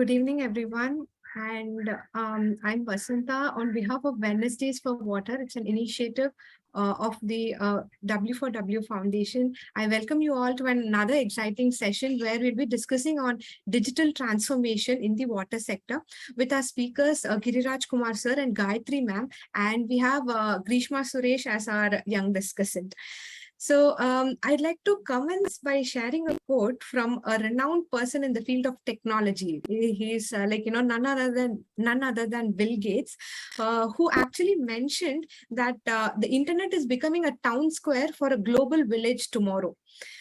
Good evening, everyone. And I'm Vasantha on behalf of Wednesdays for Water. It's an initiative of the W4W Foundation. I welcome you all to another exciting session where we'll be discussing on digital transformation in the water sector with our speakers, Girirajkumar sir and Gayatri ma'am. And we have Greeshma S as our young discussant. So I'd like to commence by sharing a quote from a renowned person in the field of technology. He's none other than Bill Gates, who actually mentioned that the internet is becoming a town square for a global village tomorrow.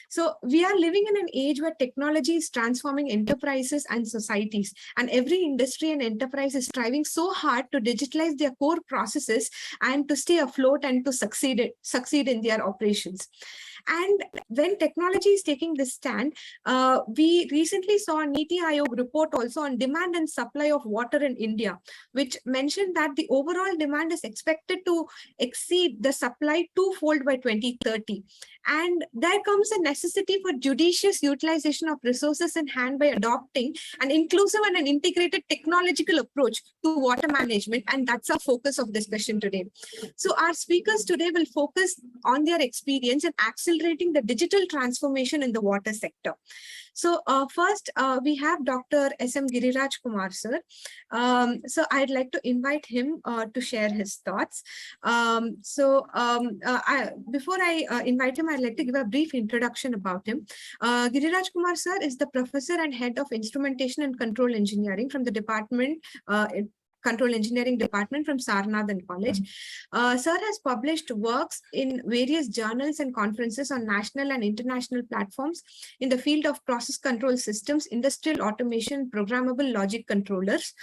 So we are living in an age where technology is transforming enterprises and societies, and every industry and enterprise is striving so hard to digitalize their core processes and to stay afloat and to succeed in their operations. And when technology is taking this stand, we recently saw a NITI Aayog report also on demand and supply of water in India, which mentioned that the overall demand is expected to exceed the supply twofold by 2030. And there comes a necessity for judicious utilization of resources in hand by adopting an inclusive and an integrated technological approach to water management. And that's our focus of discussion today. So our speakers today will focus on their experience in accelerating the digital transformation in the water sector. So first, we have Dr. S.M. Girirajkumar, sir. So I'd like to invite him to share his thoughts. Before I invite him, I'd like to give a brief introduction about him. Girirajkumar, sir, is the professor and head of instrumentation and control engineering from the department Control Engineering Department from Sarnathan College. Sir has published works in various journals and conferences on national and international platforms in the field of process control systems, industrial automation, programmable logic controllers,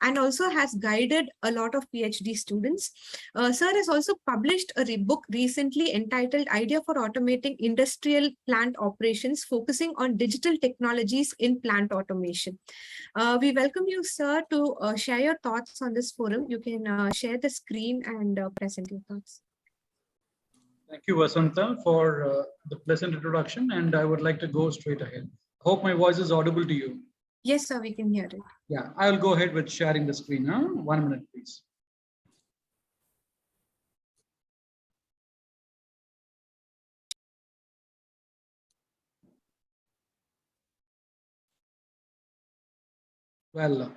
and also has guided a lot of PhD students. Sir has also published a book recently entitled Idea for Automating Industrial Plant Operations, focusing on digital technologies in plant automation. We welcome you, sir, to share your thoughts on this forum. You can share the screen and present your thoughts. Thank you, Vasantha, for the pleasant introduction, and I would like to go straight ahead. Hope my voice is audible to you. Yes, sir, we can hear it. Yeah, I will go ahead with sharing the screen. 1 minute, please. Well,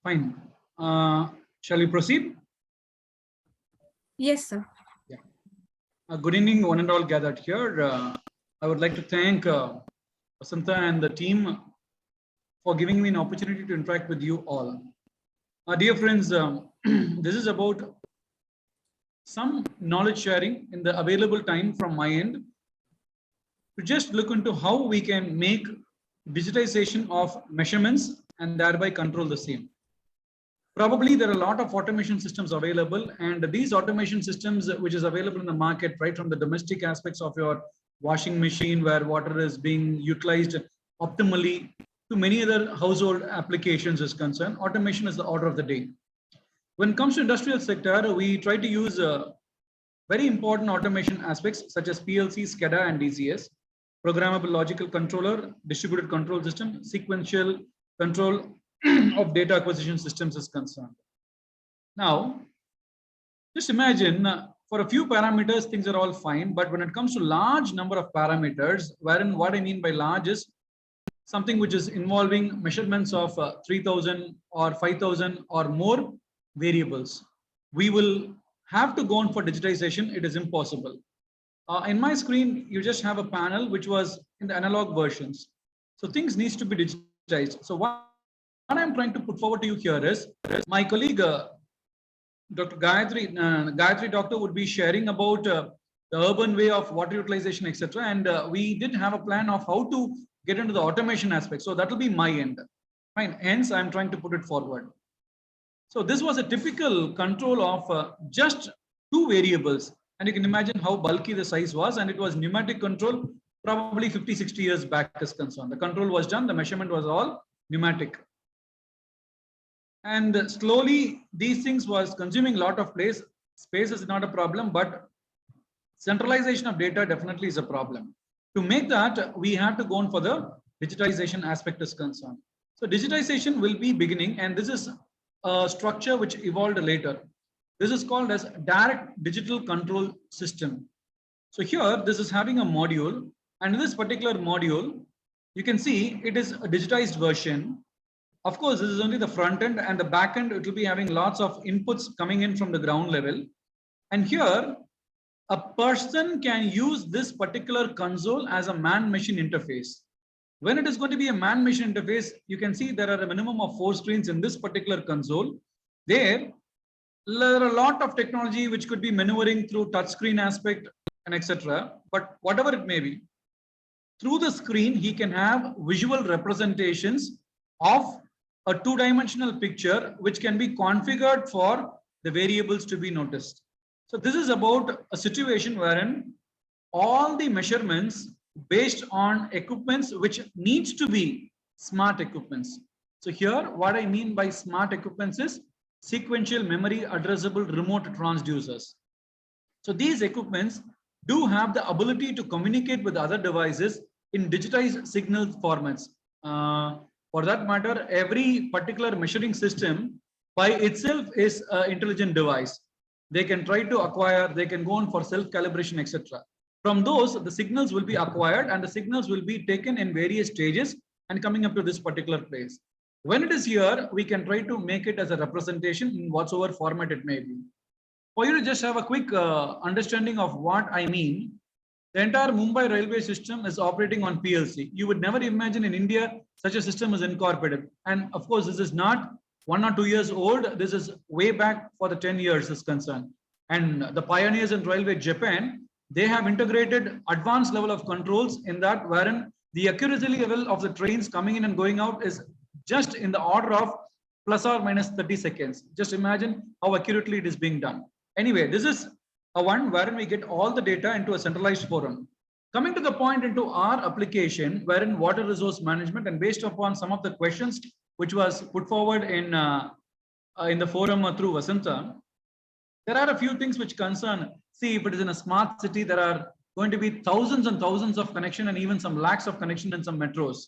fine. Shall we proceed? Yes, sir. Yeah. Good evening, one and all gathered here. I would like to thank Vasantha and the team for giving me an opportunity to interact with you all. Dear friends, this is about some knowledge sharing in the available time from my end to just look into how we can make digitization of measurements and thereby control the same. Probably there are a lot of automation systems available, and these automation systems which is available in the market, right from the domestic aspects of your washing machine where water is being utilized optimally to many other household applications is concerned, automation is the order of the day. When it comes to industrial sector, we try to use very important automation aspects such as PLC, SCADA and DCS, programmable logical controller, distributed control system, sequential control of data acquisition systems is concerned. Now, just imagine for a few parameters, things are all fine. But when it comes to large number of parameters, wherein what I mean by large is something which is involving measurements of 3,000 or 5,000 or more variables, we will have to go on for digitization. It is impossible. In my screen, you just have a panel which was in the analog versions. So things needs to be digitized. So what I'm trying to put forward to you here is my colleague, Dr. Gayatri Doctor would be sharing about the urban way of water utilization, etc. And we did have a plan of how to get into the automation aspect. So that will be my end. Fine. Hence, I'm trying to put it forward. So this was a typical control of just 2 variables. And you can imagine how bulky the size was. And it was pneumatic control, probably 50, 60 years back is concerned. The control was done. The measurement was all pneumatic. And slowly, these things was consuming a lot of space. Space is not a problem, but centralization of data definitely is a problem. To make that, we have to go on for the digitization aspect is concerned. So digitization will be beginning, and this is a structure which evolved later. This is called as direct digital control system. So here, this is having a module, and in this particular module, you can see it is a digitized version. Of course, this is only the front end, and the back end, it will be having lots of inputs coming in from the ground level. And here, a person can use this particular console as a man-machine interface. When it is going to be a man-machine interface, you can see there are a minimum of 4 screens in this particular console. There are a lot of technology which could be maneuvering through touchscreen aspect and etc. But whatever it may be, through the screen, he can have visual representations of a 2-dimensional picture which can be configured for the variables to be noticed. So this is about a situation wherein all the measurements based on equipments which needs to be smart equipments. So here, what I mean by smart equipments is sequential memory addressable remote transducers. So these equipments do have the ability to communicate with other devices in digitized signal formats. For that matter, every particular measuring system by itself is an intelligent device. They can try to acquire, they can go on for self-calibration, etc. From those, the signals will be acquired and the signals will be taken in various stages and coming up to this particular place. When it is here, we can try to make it as a representation in whatsoever format it may be. For you to just have a quick understanding of what I mean, the entire Mumbai railway system is operating on PLC. You would never imagine in India such a system is incorporated. And of course, this is not 1 or 2 years old. This is way back for the 10 years is concerned. And the pioneers in railway Japan, they have integrated advanced level of controls in that wherein the accuracy level of the trains coming in and going out is just in the order of plus or minus 30 seconds. Just imagine how accurately it is being done. Anyway, this is a one wherein we get all the data into a centralized forum. Coming to the point into our application, wherein water resource management, and based upon some of the questions which was put forward in the forum through Vasantha, there are a few things which concern. See, if it is in a smart city, there are going to be thousands and thousands of connection and even some lakhs of connection in some metros.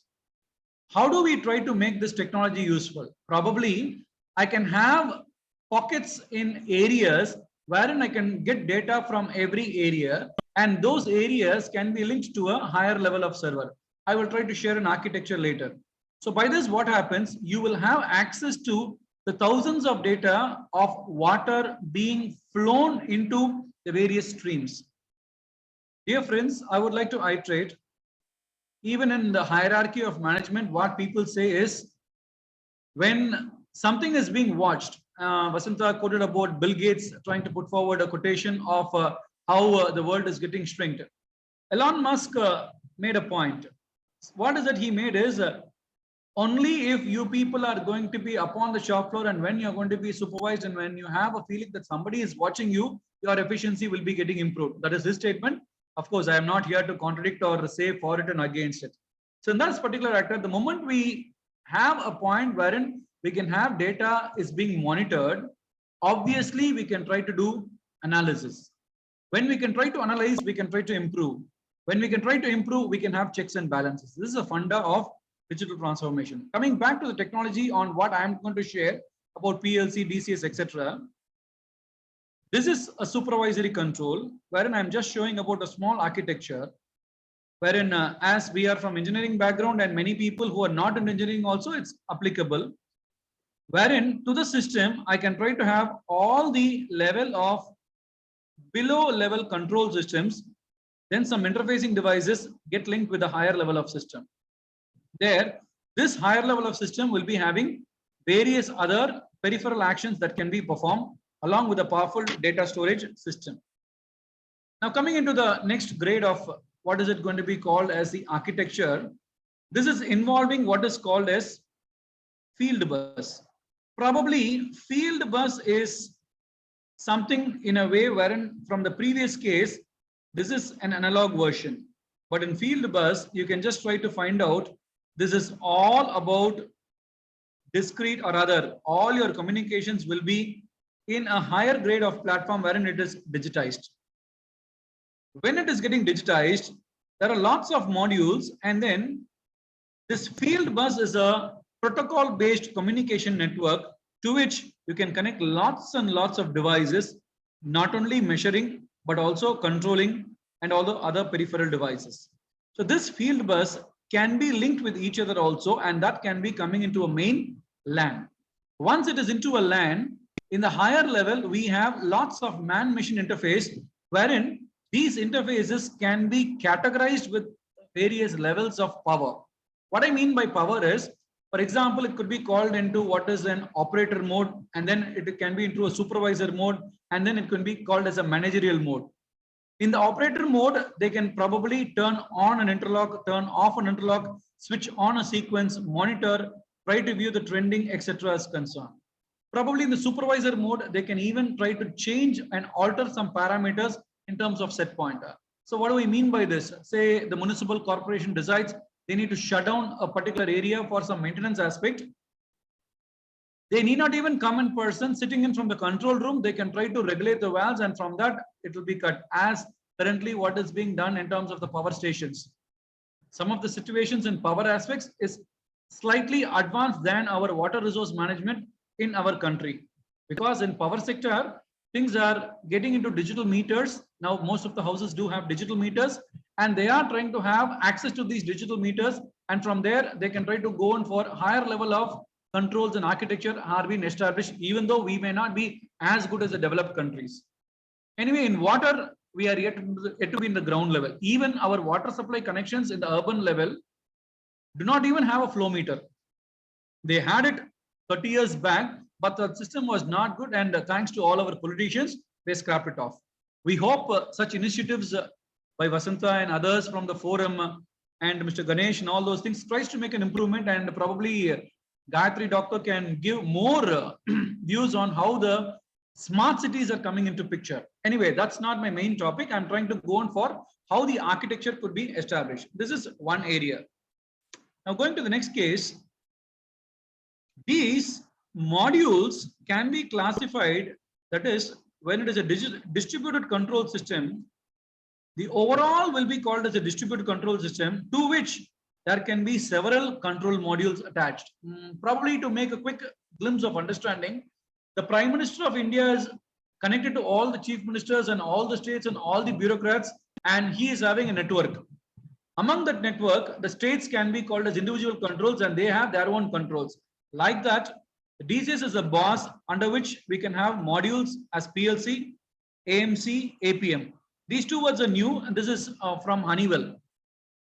How do we try to make this technology useful? Probably I can have pockets in areas wherein I can get data from every area, and those areas can be linked to a higher level of server. I will try to share an architecture later. So by this, what happens? You will have access to the thousands of data of water being flown into the various streams. Dear friends, I would like to iterate, even in the hierarchy of management, what people say is when something is being watched, Vasantha quoted about Bill Gates trying to put forward a quotation of how the world is getting shrinked. Elon Musk made a point. What is that he made is only if you people are going to be upon the shop floor and when you're going to be supervised and when you have a feeling that somebody is watching you, your efficiency will be getting improved. That is his statement. Of course, I am not here to contradict or say for it and against it. So in that particular actor, the moment we have a point wherein we can have data is being monitored, obviously we can try to do analysis. When we can try to analyze, we can try to improve. When we can try to improve, we can have checks and balances. This is a funda of digital transformation. Coming back to the technology on what I'm going to share about PLC, DCS, etc. This is a supervisory control wherein I'm just showing about a small architecture wherein as we are from engineering background and many people who are not in engineering also, it's applicable. Wherein to the system, I can try to have all the level of below level control systems, then some interfacing devices get linked with a higher level of system. There, this higher level of system will be having various other peripheral actions that can be performed along with a powerful data storage system. Now coming into the next grade of what is it going to be called as the architecture, this is involving what is called as field bus. Probably field bus is something in a way wherein from the previous case, this is an analog version. But in field bus, you can just try to find out this is all about discrete or other. All your communications will be in a higher grade of platform wherein it is digitized. When it is getting digitized, there are lots of modules, and then This field bus is a protocol-based communication network to which you can connect lots and lots of devices, not only measuring, but also controlling and all the other peripheral devices. So this field bus can be linked with each other also, and that can be coming into a main LAN. Once it is into a LAN, in the higher level, we have lots of man-machine interface, wherein these interfaces can be categorized with various levels of power. What I mean by power is, for example, it could be called into what is an operator mode, and then it can be into a supervisor mode, and then it can be called as a managerial mode. In the operator mode, they can probably turn on an interlock, turn off an interlock, switch on a sequence, monitor, try to view the trending, etc. is concerned. Probably in the supervisor mode, they can even try to change and alter some parameters in terms of set pointer. So what do we mean by this? Say the municipal corporation decides they need to shut down a particular area for some maintenance aspect. They need not even come in person. Sitting in from the control room, they can try to regulate the valves, and from that it will be cut, as currently what is being done in terms of the power stations. Some of the situations in power aspects is slightly advanced than our water resource management in our country, because in power sector things are getting into digital meters. Now most of the houses do have digital meters, and they are trying to have access to these digital meters, and from there they can try to go on for higher level of controls and architecture are being established, even though we may not be as good as the developed countries. Anyway, in water, we are yet to be in the ground level. Even our water supply connections in the urban level do not even have a flow meter. They had it 30 years back, but the system was not good, and thanks to all our politicians, they scrapped it off. We hope such initiatives by Vasantha and others from the forum and Mr. Ganesh and all those things tries to make an improvement, and probably Gayatri Doctor can give more views on how the smart cities are coming into picture. Anyway, that's not my main topic. I'm trying to go on for how the architecture could be established. This is one area. Now going to the next case, these modules can be classified, that is, when it is a distributed control system, the overall will be called as a distributed control system, to which there can be several control modules attached. Probably to make a quick glimpse of understanding, the Prime Minister of India is connected to all the chief ministers and all the states and all the bureaucrats, and he is having a network. Among that network, the states can be called as individual controls, and they have their own controls. Like that, the DCS is a boss under which we can have modules as PLC, AMC, APM. These two words are new, and this is from Honeywell.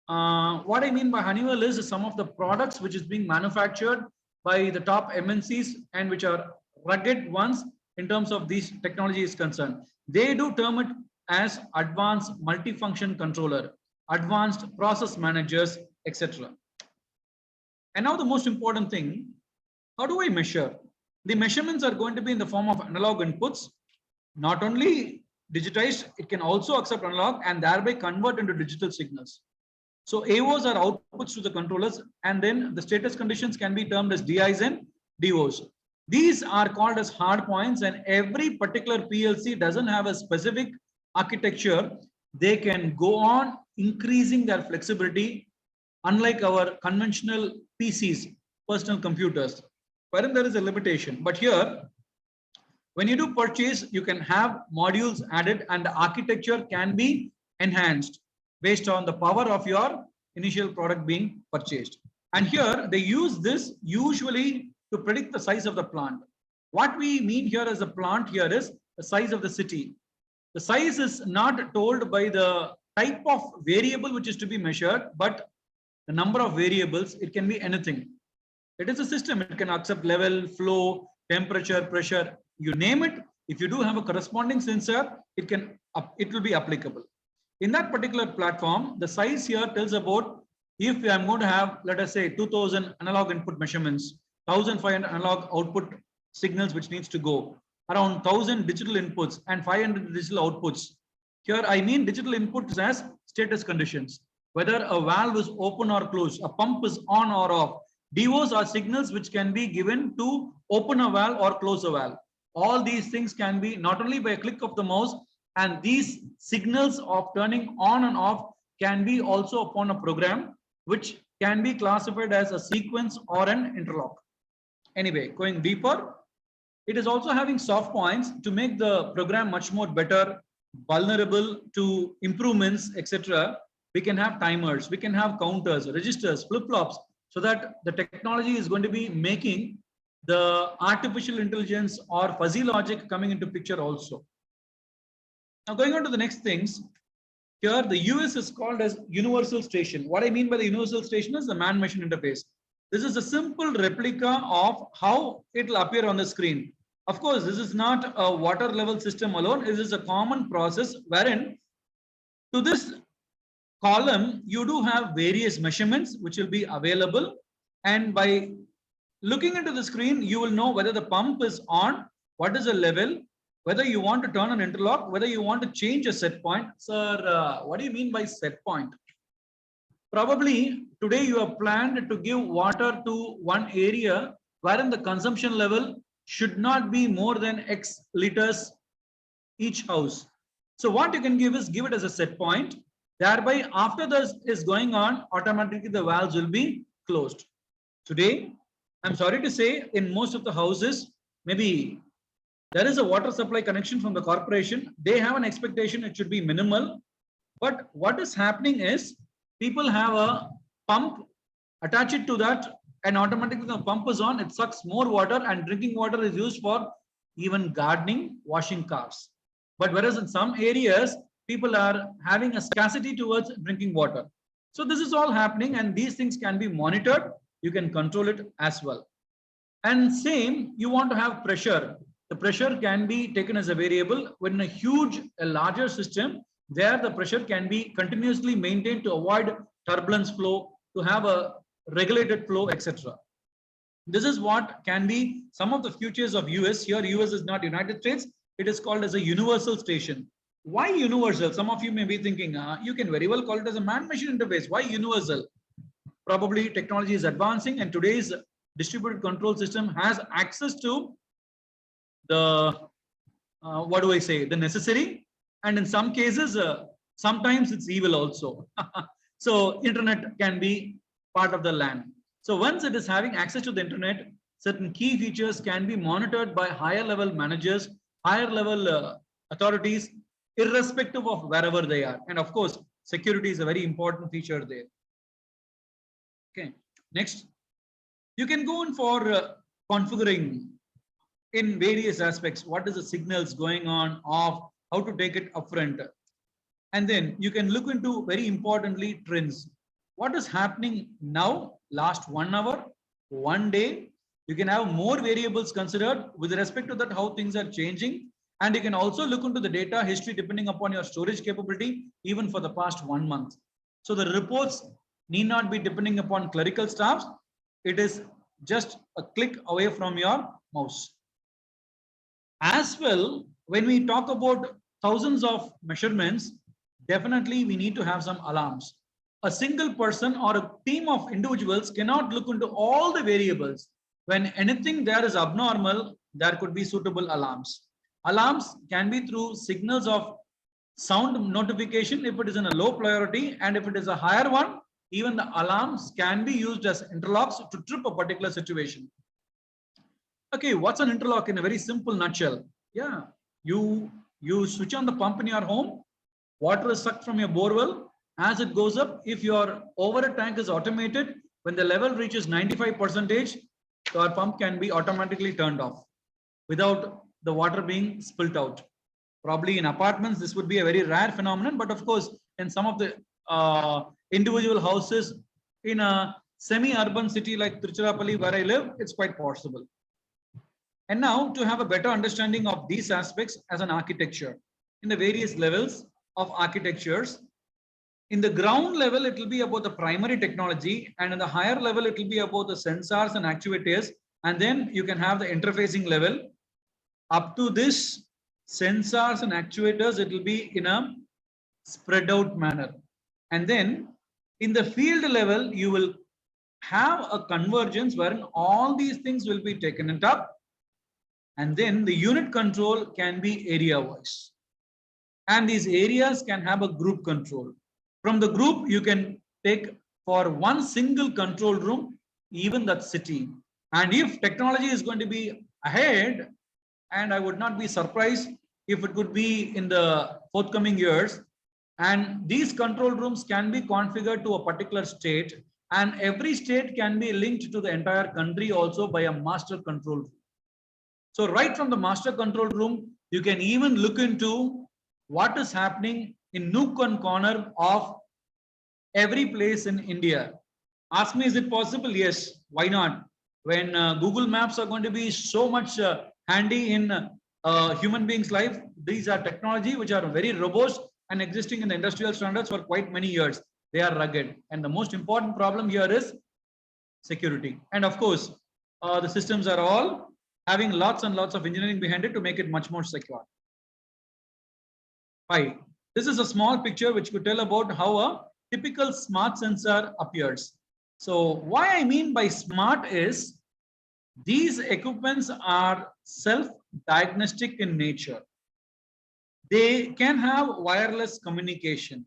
What I mean by Honeywell is some of the products which is being manufactured by the top MNCs and which are rugged ones in terms of these technology is concerned. They do term it as advanced multifunction controller, advanced process managers, etc. And now the most important thing, how do I measure? The measurements are going to be in the form of analog inputs, not only digitized, it can also accept analog and thereby convert into digital signals. So AOs are outputs to the controllers, and then the status conditions can be termed as DIs and DOs. These are called as hard points, and every particular PLC doesn't have a specific architecture. They can go on increasing their flexibility, unlike our conventional PCs, personal computers, wherein there is a limitation. But here, when you do purchase, you can have modules added, and the architecture can be enhanced based on the power of your initial product being purchased. And here they use this usually to predict the size of the plant. What we mean here as a plant here is the size of the city. The size is not told by the type of variable which is to be measured, but the number of variables. It can be anything. It is a system. It can accept level, flow, temperature, pressure, you name it. If you do have a corresponding sensor, it will be applicable. In that particular platform, the size here tells about if I'm going to have, let us say, 2000 analog input measurements, 1500 analog output signals which needs to go, around 1000 digital inputs and 500 digital outputs. Here I mean digital inputs as status conditions, whether a valve is open or closed, a pump is on or off. DOs are signals which can be given to open a valve or close a valve. All these things can be not only by a click of the mouse, and these signals of turning on and off can be also upon a program which can be classified as a sequence or an interlock. Anyway, going deeper, it is also having soft points to make the program much more better, vulnerable to improvements, etc. We can have timers, we can have counters, registers, flip-flops, so that the technology is going to be making the artificial intelligence or fuzzy logic coming into picture also. Now going on to the next things, here the US is called as universal station. What I mean by the universal station is the man-machine interface. This is a simple replica of how it will appear on the screen. Of course, this is not a water level system alone. This is a common process wherein to this column, you do have various measurements which will be available. And by looking into the screen, you will know whether the pump is on, what is the level, whether you want to turn an interlock, whether you want to change a set point. Sir, what do you mean by set point? Probably today you have planned to give water to one area wherein the consumption level should not be more than X liters each house. So what you can give is give it as a set point. Thereby, after this is going on, automatically the valves will be closed. Today, I'm sorry to say, in most of the houses, maybe there is a water supply connection from the corporation. They have an expectation it should be minimal. But what is happening is people have a pump, attach it to that, and automatically the pump is on, it sucks more water, and drinking water is used for even gardening, washing cars. But whereas in some areas, people are having a scarcity towards drinking water. So this is all happening, and these things can be monitored. You can control it as well. And same, you want to have pressure. The pressure can be taken as a variable. When a larger system, there the pressure can be continuously maintained to avoid turbulence flow, to have a regulated flow, etc. This is what can be some of the futures of US. Here, US is not United States. It is called as a universal station. Why universal? Some of you may be thinking, you can very well call it as a man-machine interface. Why universal? Probably technology is advancing, and today's distributed control system has access to the, the necessary. And in some cases, sometimes it's evil also. So internet can be part of the LAN. So once it is having access to the internet, certain key features can be monitored by higher level managers, higher level authorities, irrespective of wherever they are. And of course, security is a very important feature there. Okay, next, you can go in for configuring in various aspects. What is the signals going on, off, how to take it upfront. And then you can look into, very importantly, trends. What is happening now, last 1 hour, 1 day. You can have more variables considered with respect to that, how things are changing. And you can also look into the data history depending upon your storage capability, even for the past 1 month. So the reports need not be depending upon clerical staffs. It is just a click away from your mouse. As well, when we talk about thousands of measurements, definitely we need to have some alarms. A single person or a team of individuals cannot look into all the variables. When anything there is abnormal, there could be suitable alarms. Alarms can be through signals of sound notification if it is in a low priority, and if it is a higher one, even the alarms can be used as interlocks to trip a particular situation. Okay, what's an interlock in a very simple nutshell? Yeah, you switch on the pump in your home, water is sucked from your borewell. As it goes up, if your overhead tank is automated, when the level reaches 95%, your pump can be automatically turned off without the water being spilt out. Probably in apartments, this would be a very rare phenomenon, but of course, in some of the individual houses in a semi-urban city like Tiruchirappalli, where I live, it's quite possible. And now, to have a better understanding of these aspects as an architecture, in the various levels of architectures, in the ground level, it will be about the primary technology, and in the higher level, it will be about the sensors and actuators, and then you can have the interfacing level. Up to this sensors and actuators, it will be in a spread out manner. And then in the field level, you will have a convergence wherein all these things will be taken up. And then the unit control can be area wise. And these areas can have a group control. From the group, you can take for one single control room, even that city. And if technology is going to be ahead, and I would not be surprised if it could be in the forthcoming years, and these control rooms can be configured to a particular state, and every state can be linked to the entire country also by a master control room. So right from the master control room, you can even look into what is happening in nook and corner of every place in India. Ask me, is it possible? Yes. Why not? When Google Maps are going to be so much handy in human beings' life, these are technology which are very robust and existing in the industrial standards for quite many years. They are rugged. And the most important problem here is security. And of course, the systems are all having lots and lots of engineering behind it to make it much more secure. Fine. This is a small picture which could tell about how a typical smart sensor appears. So what I mean by smart is these equipments are self-diagnostic in nature. They can have wireless communication.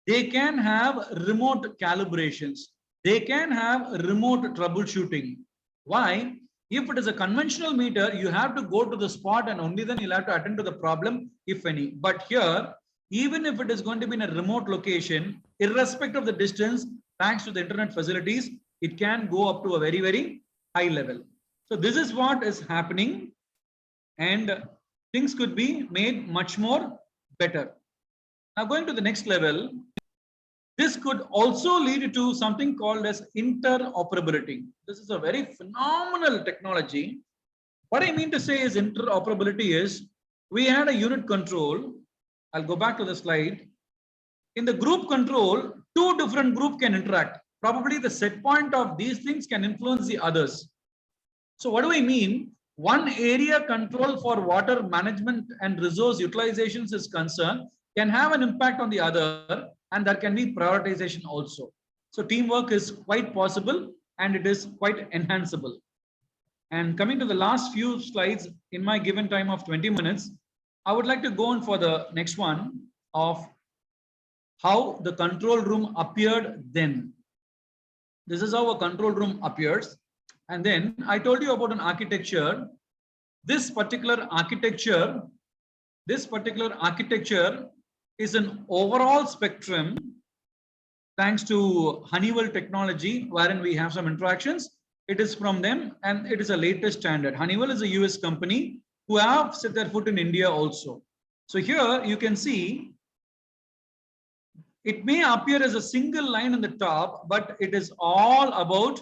They can have remote calibrations. They can have remote troubleshooting. Why? If it is a conventional meter, you have to go to the spot and only then you'll have to attend to the problem, if any. But here, even if it is going to be in a remote location, irrespective of the distance, thanks to the internet facilities, it can go up to a very, very high level. So this is what is happening, and things could be made much more better. Now going to the next level, this could also lead to something called as interoperability. This is a very phenomenal technology. What I mean to say is interoperability is we had a unit control. I'll go back to the slide. In the group control, two different groups can interact. Probably the set point of these things can influence the others. So what do I mean? One area control for water management and resource utilizations is concerned can have an impact on the other, and there can be prioritization also. So teamwork is quite possible and it is quite enhanceable. And coming to the last few slides in my given time of 20 minutes, I would like to go on for the next one of how the control room appeared then. This is how a control room appears. And then I told you about an architecture. This particular architecture is an overall spectrum thanks to Honeywell technology, wherein we have some interactions. It is from them and it is a latest standard. Honeywell is a US company who have set their foot in India also. So here you can see it may appear as a single line on the top, but it is all about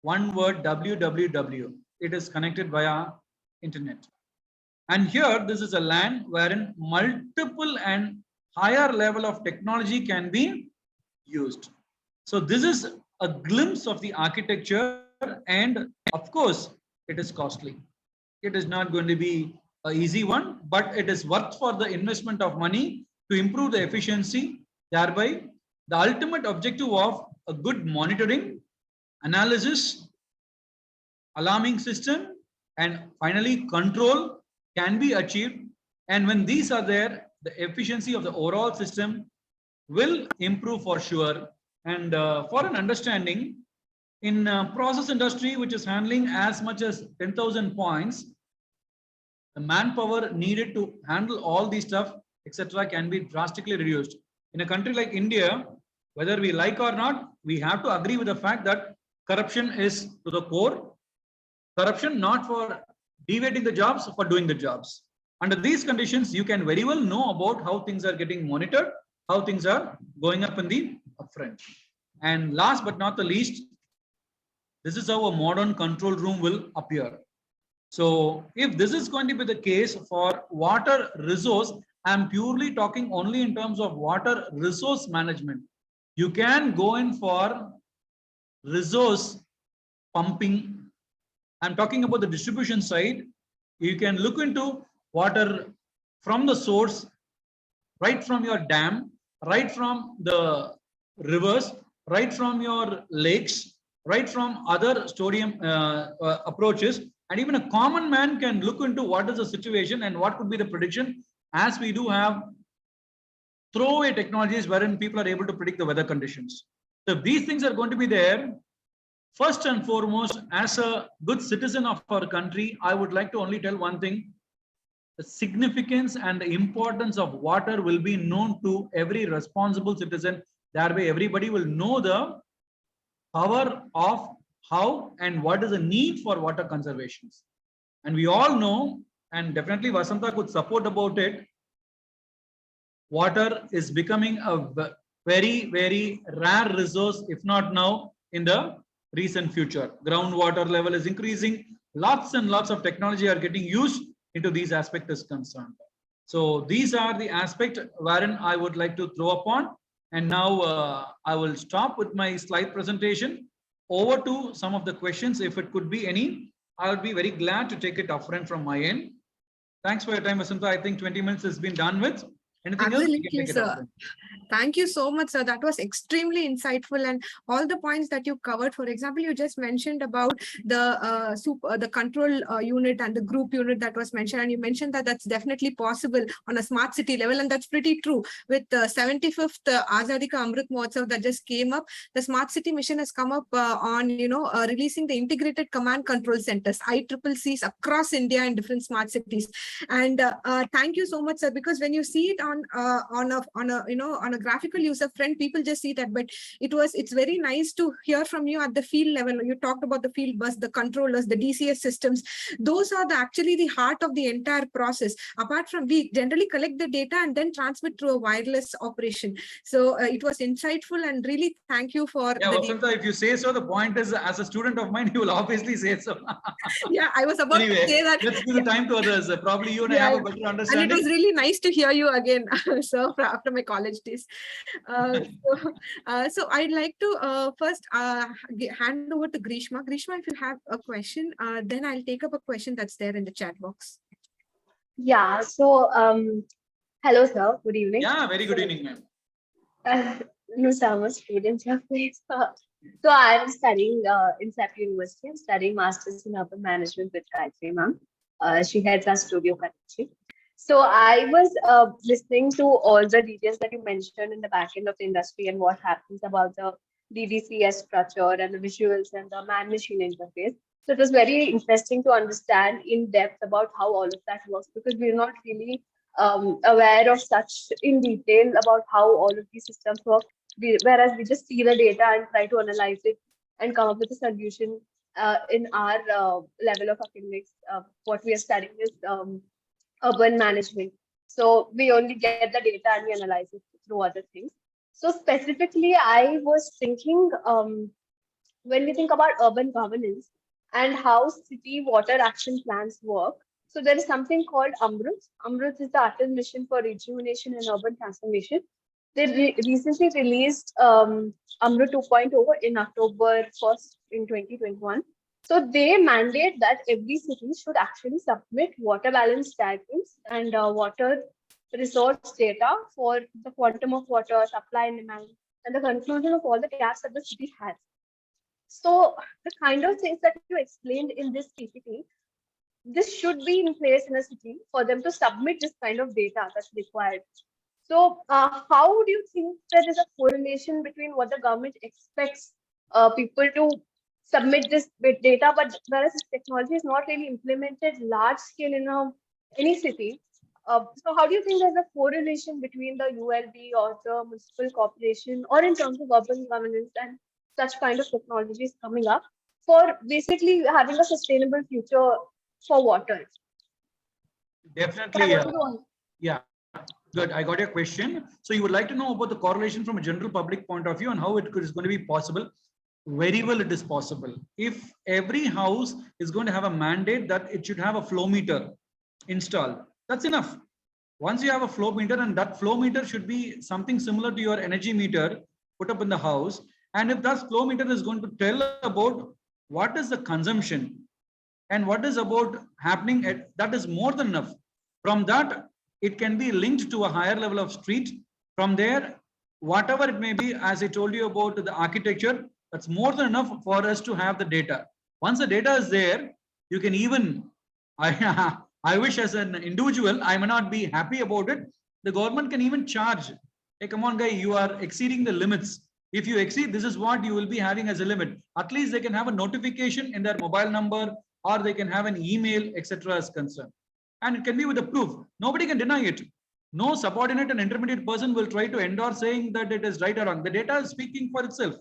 one word, www. It is connected via internet. And here this is a LAN wherein multiple and higher level of technology can be used. So this is a glimpse of the architecture, and of course it is costly. It is not going to be an easy one, but it is worth for the investment of money to improve the efficiency. Thereby, the ultimate objective of a good monitoring, analysis, alarming system, and finally control can be achieved. And when these are there, the efficiency of the overall system will improve for sure. And for an understanding, in process industry, which is handling as much as 10,000 points, the manpower needed to handle all these stuff, etc., can be drastically reduced. In a country like India, whether we like or not, we have to agree with the fact that corruption is to the core. Corruption not for deviating the jobs, for doing the jobs. Under these conditions, you can very well know about how things are getting monitored, how things are going up in the upfront. And last but not the least, this is how a modern control room will appear. So if this is going to be the case for water resource, I'm purely talking only in terms of water resource management. You can go in for resource pumping. I'm talking about the distribution side. You can look into water from the source, right from your dam, right from the rivers, right from your lakes, right from other sodium approaches. And even a common man can look into what is the situation and what could be the prediction, as we do have throwaway technologies wherein people are able to predict the weather conditions. So if these things are going to be there, first and foremost, as a good citizen of our country, I would like to only tell one thing. The significance and the importance of water will be known to every responsible citizen. That way, everybody will know the power of how and what is the need for water conservation. And we all know, and definitely Vasantha could support about it, water is becoming a very, very rare resource, if not now, in the recent future. Groundwater level is increasing. Lots and lots of technology are getting used into these aspects is concerned. So these are the aspects wherein I would like to throw upon. And now I will stop with my slide presentation. Over to some of the questions. If it could be any, I would be very glad to take it upfront from my end. Thanks for your time, Vasantha. I think 20 minutes has been done with. Anything else? We can Absolutely, take it sir. upfront. Thank you so much, sir. That was extremely insightful, and all the points that you covered. For example, you just mentioned about the control unit and the group unit that was mentioned, and you mentioned that that's definitely possible on a smart city level, and that's pretty true. With the 75th Azadi Ka Amrit Mahotsav that just came up, the smart city mission has come up on releasing the integrated command control centers, ICCCs across India in different smart cities. And thank you so much, sir, because when you see it on a graphical user friend, people just see that, but it's very nice to hear from you at the field level. You talked about the field bus, the controllers, the DCS systems. Those are actually the heart of the entire process. Apart from, we generally collect the data and then transmit through a wireless operation. So it was insightful, and really thank you for Vasantha, if you say so, the point is, as a student of mine, you will obviously say so. Yeah, I was about to say that. Let's give the time to others. Probably you and I have a better understanding. And it was really nice to hear you again, sir, after my college days. So I'd like to first hand over to Greeshma. Greeshma, if you have a question, then I'll take up a question that's there in the chat box. Yeah, so hello, sir. Good evening. Yeah, very good evening, ma'am. No, sir, I'm a student here, please. So I'm studying in SAP University. I'm studying Masters in Urban Management with Gayatri, ma'am. She heads our studio currently. So I was listening to all the details that you mentioned in the back end of the industry and what happens about the DDCS structure and the visuals and the man-machine interface. So it was very interesting to understand in depth about how all of that works, because we're not really aware of such in detail about how all of these systems work. Whereas we just see the data and try to analyze it and come up with a solution in our level of academics. What we are studying is urban management. So we only get the data and we analyze it through other things. So specifically, I was thinking when we think about urban governance and how city water action plans work. So there is something called AMRUT. AMRUT is the Atal Mission for Rejuvenation and Urban Transformation. They recently released AMRUT 2.0 in October 1st in 2021. So they mandate that every city should actually submit water balance diagrams and water resource data for the quantum of water, supply and demand, and the conclusion of all the gaps that the city has. So the kind of things that you explained in this PPT, this should be in place in a city for them to submit this kind of data that's required. So how do you think there is a correlation between what the government expects people to submit this data, but whereas this technology is not really implemented large scale in any city? So how do you think there's a correlation between the ULB or the municipal corporation or in terms of urban governance and such kind of technologies coming up for basically having a sustainable future for water? Definitely. Yeah. Good. I got your question. So you would like to know about the correlation from a general public point of view and how it is going to be possible. Very well, it is possible. If every house is going to have a mandate that it should have a flow meter installed, that's enough. Once you have a flow meter, and that flow meter should be something similar to your energy meter put up in the house. And if that flow meter is going to tell about what is the consumption and what is about happening, that is more than enough. From that, it can be linked to a higher level of street. From there, whatever it may be, as I told you about the architecture, that's more than enough for us to have the data. Once the data is there, you can even, I wish as an individual, I may not be happy about it. The government can even charge, hey, come on, guy, you are exceeding the limits. If you exceed, this is what you will be having as a limit. At least they can have a notification in their mobile number, or they can have an email, etc. as concerned. And it can be with a proof. Nobody can deny it. No subordinate and intermediate person will try to endorse saying that it is right or wrong. The data is speaking for itself.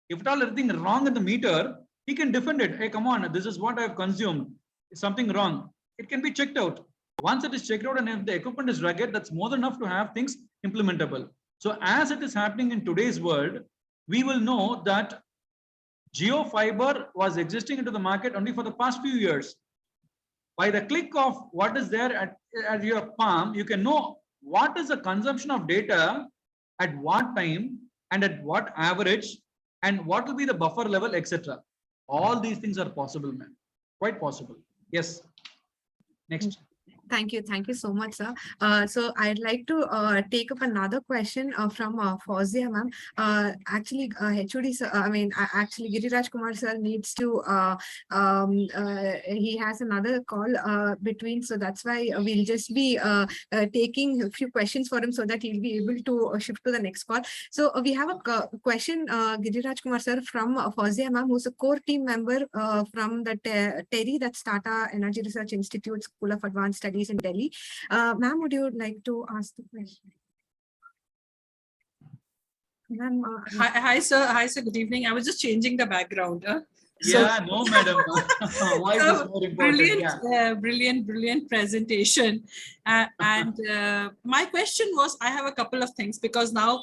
If at all anything wrong in the meter, he can defend it. Hey, come on, this is what I have consumed. Is something wrong? It can be checked out. Once it is checked out, and if the equipment is rugged, that's more than enough to have things implementable. So as it is happening in today's world, we will know that geofiber was existing into the market only for the past few years. By the click of what is there at your palm, you can know what is the consumption of data at what time and at what average, and what will be the buffer level, etc. All these things are possible, man. Quite possible. Yes. Next. Thank you so much, sir. So I'd like to take up another question from Fauzia, ma'am. Actually, HOD sir, actually Girirajkumar sir needs to, he has another call between, so that's why we'll just be taking a few questions for him so that he'll be able to shift to the next call. So we have a question, Girirajkumar sir, from Fauzia, ma'am, who's a core team member from the TERI, that's Tata Energy Research Institute School of Advanced Studies in Delhi. Ma'am, would you like to ask the question? Hi, sir. Hi, sir. Good evening. I was just changing the background. Yeah, no, madam. Why is this more important? Brilliant presentation. My question was, I have a couple of things, because now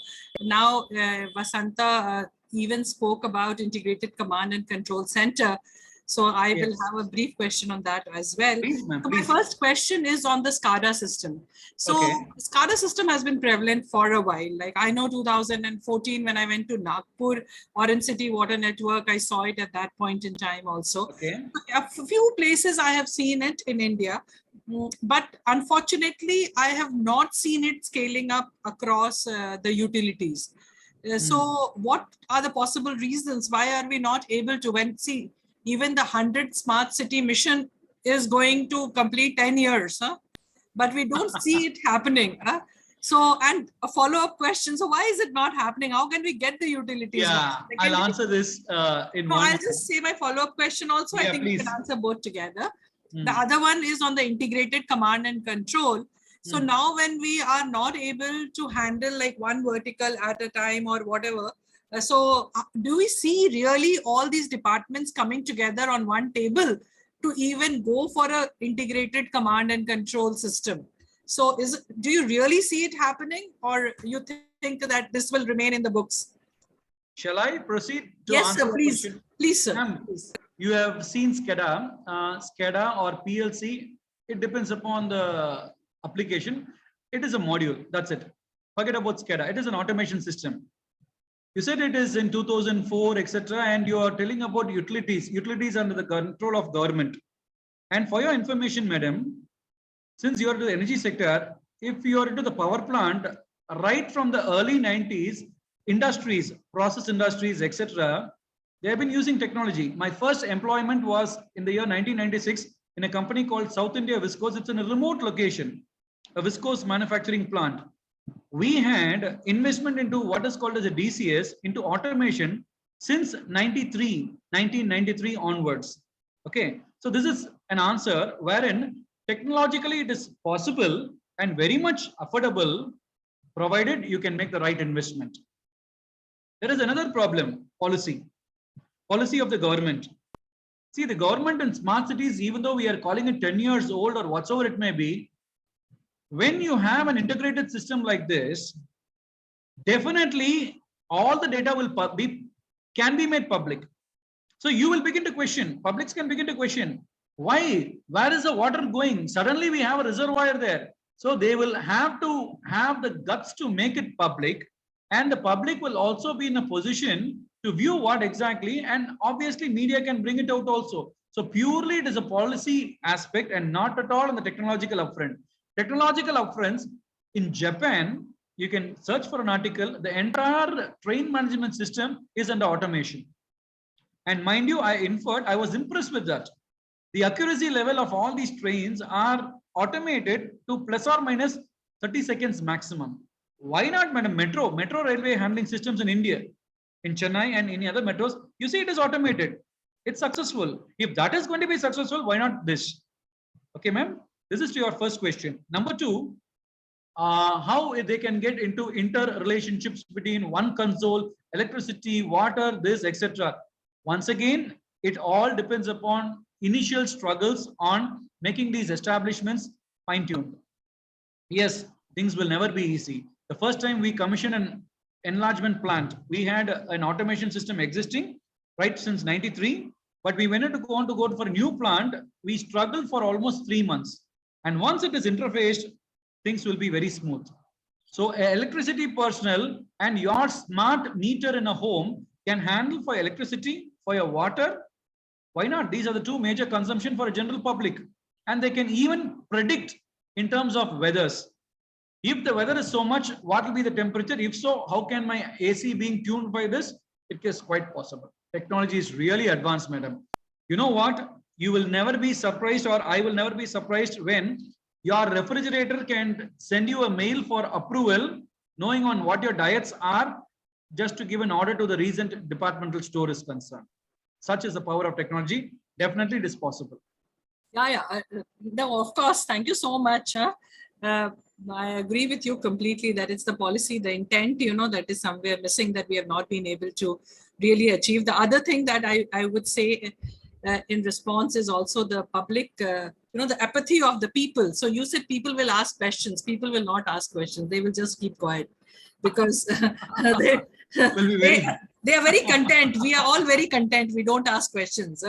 Vasantha even spoke about integrated command and control center. So I will have a brief question on that as well. Please, so my first question is on the SCADA system. So SCADA system has been prevalent for a while. Like I know 2014 when I went to Nagpur, Orange City Water Network, I saw it at that point in time also. A few places I have seen it in India, but unfortunately I have not seen it scaling up across the utilities. So what are the possible reasons? Why are we not able to, even the 100 smart city mission is going to complete 10 years, but we don't see it happening. So, and a follow-up question. So why is it not happening? How can we get the utilities? Yeah, I'll answer this in one. I'll just say my follow-up question also. I think we can answer both together. The other one is on the integrated command and control. So now when we are not able to handle like one vertical at a time or whatever, so do we see really all these departments coming together on one table to even go for an integrated command and control system? So do you really see it happening, or you think that this will remain in the books? Shall I proceed to yes, answer sir, please. question? Please, sir. Please. You have seen SCADA. SCADA or PLC, it depends upon the application. It is a module. That's it. Forget about SCADA. It is an automation system. You said it is in 2004, etc. And you are telling about utilities. Utilities under the control of government. And for your information, madam, since you are to the energy sector, if you are into the power plant, right from the early 90s, industries, process industries, etc., they have been using technology. My first employment was in the year 1996 in a company called South India Viscose. It's in a remote location, a viscose manufacturing plant. We had investment into what is called as a DCS, into automation, since 1993 onwards. Okay, so this is an answer wherein technologically it is possible and very much affordable, provided you can make the right investment. There is another problem, policy of the government. See, the government in smart cities, even though we are calling it 10 years old or whatsoever it may be, when you have an integrated system like this, definitely all the data will can be made public. So you will begin to question, publics can begin to question, why? Where is the water going? Suddenly we have a reservoir there. So they will have to have the guts to make it public, and the public will also be in a position to view what exactly, and obviously media can bring it out also. So purely it is a policy aspect and not at all on the technological upfront. Technological upfronts in Japan, you can search for an article, the entire train management system is under automation. And mind you, I was impressed with that. The accuracy level of all these trains are automated to plus or minus 30 seconds maximum. Why not, madam? Metro railway handling systems in India, in Chennai and any other metros, you see it is automated. It's successful. If that is going to be successful, why not this? Okay, ma'am. This is to your first question. Number two, how they can get into interrelationships between one console, electricity, water, this, etc. Once again, it all depends upon initial struggles on making these establishments fine-tuned. Yes, things will never be easy. The first time we commissioned an enlargement plant, we had an automation system existing right since 93, but we wanted to go for a new plant. We struggled for almost 3 months. And once it is interfaced, things will be very smooth. So electricity personnel and your smart meter in a home can handle for electricity, for your water. Why not? These are the two major consumption for a general public. And they can even predict in terms of weathers. If the weather is so much, what will be the temperature? If so, how can my AC being tuned by this? It is quite possible. Technology is really advanced, madam. You know what? You will never be surprised, or I will never be surprised when your refrigerator can send you a mail for approval, knowing on what your diets are, just to give an order to the recent departmental store is concerned. Such is the power of technology. Definitely it is possible. Yeah. No, of course. Thank you so much. I agree with you completely that it's the policy, the intent, that is somewhere missing, that we have not been able to really achieve. The other thing that I would say in response is also the public, the apathy of the people. So you said people will ask questions. People will not ask questions. They will just keep quiet because they are very content. We are all very content. We don't ask questions.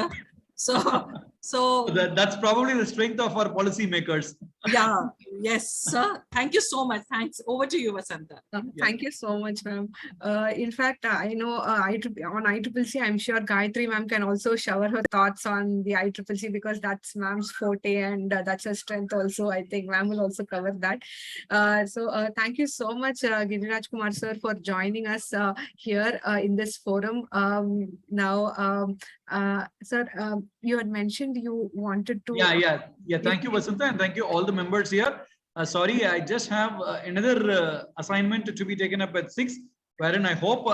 So that's probably the strength of our policymakers. Yeah. Yes, sir. Thank you so much. Thanks. Over to you, Vasantha. Thank you so much, ma'am. In fact, I know on ICCC, I'm sure Gayatri ma'am can also shower her thoughts on the ICCC because that's ma'am's forte and that's her strength also. I think ma'am will also cover that. So thank you so much, Girirajkumar sir, for joining us here in this forum. Sir, you had mentioned you wanted to. Yeah. Thank you, Vasantha, and thank you all the members here. Sorry, I just have another assignment to be taken up at 6, wherein I hope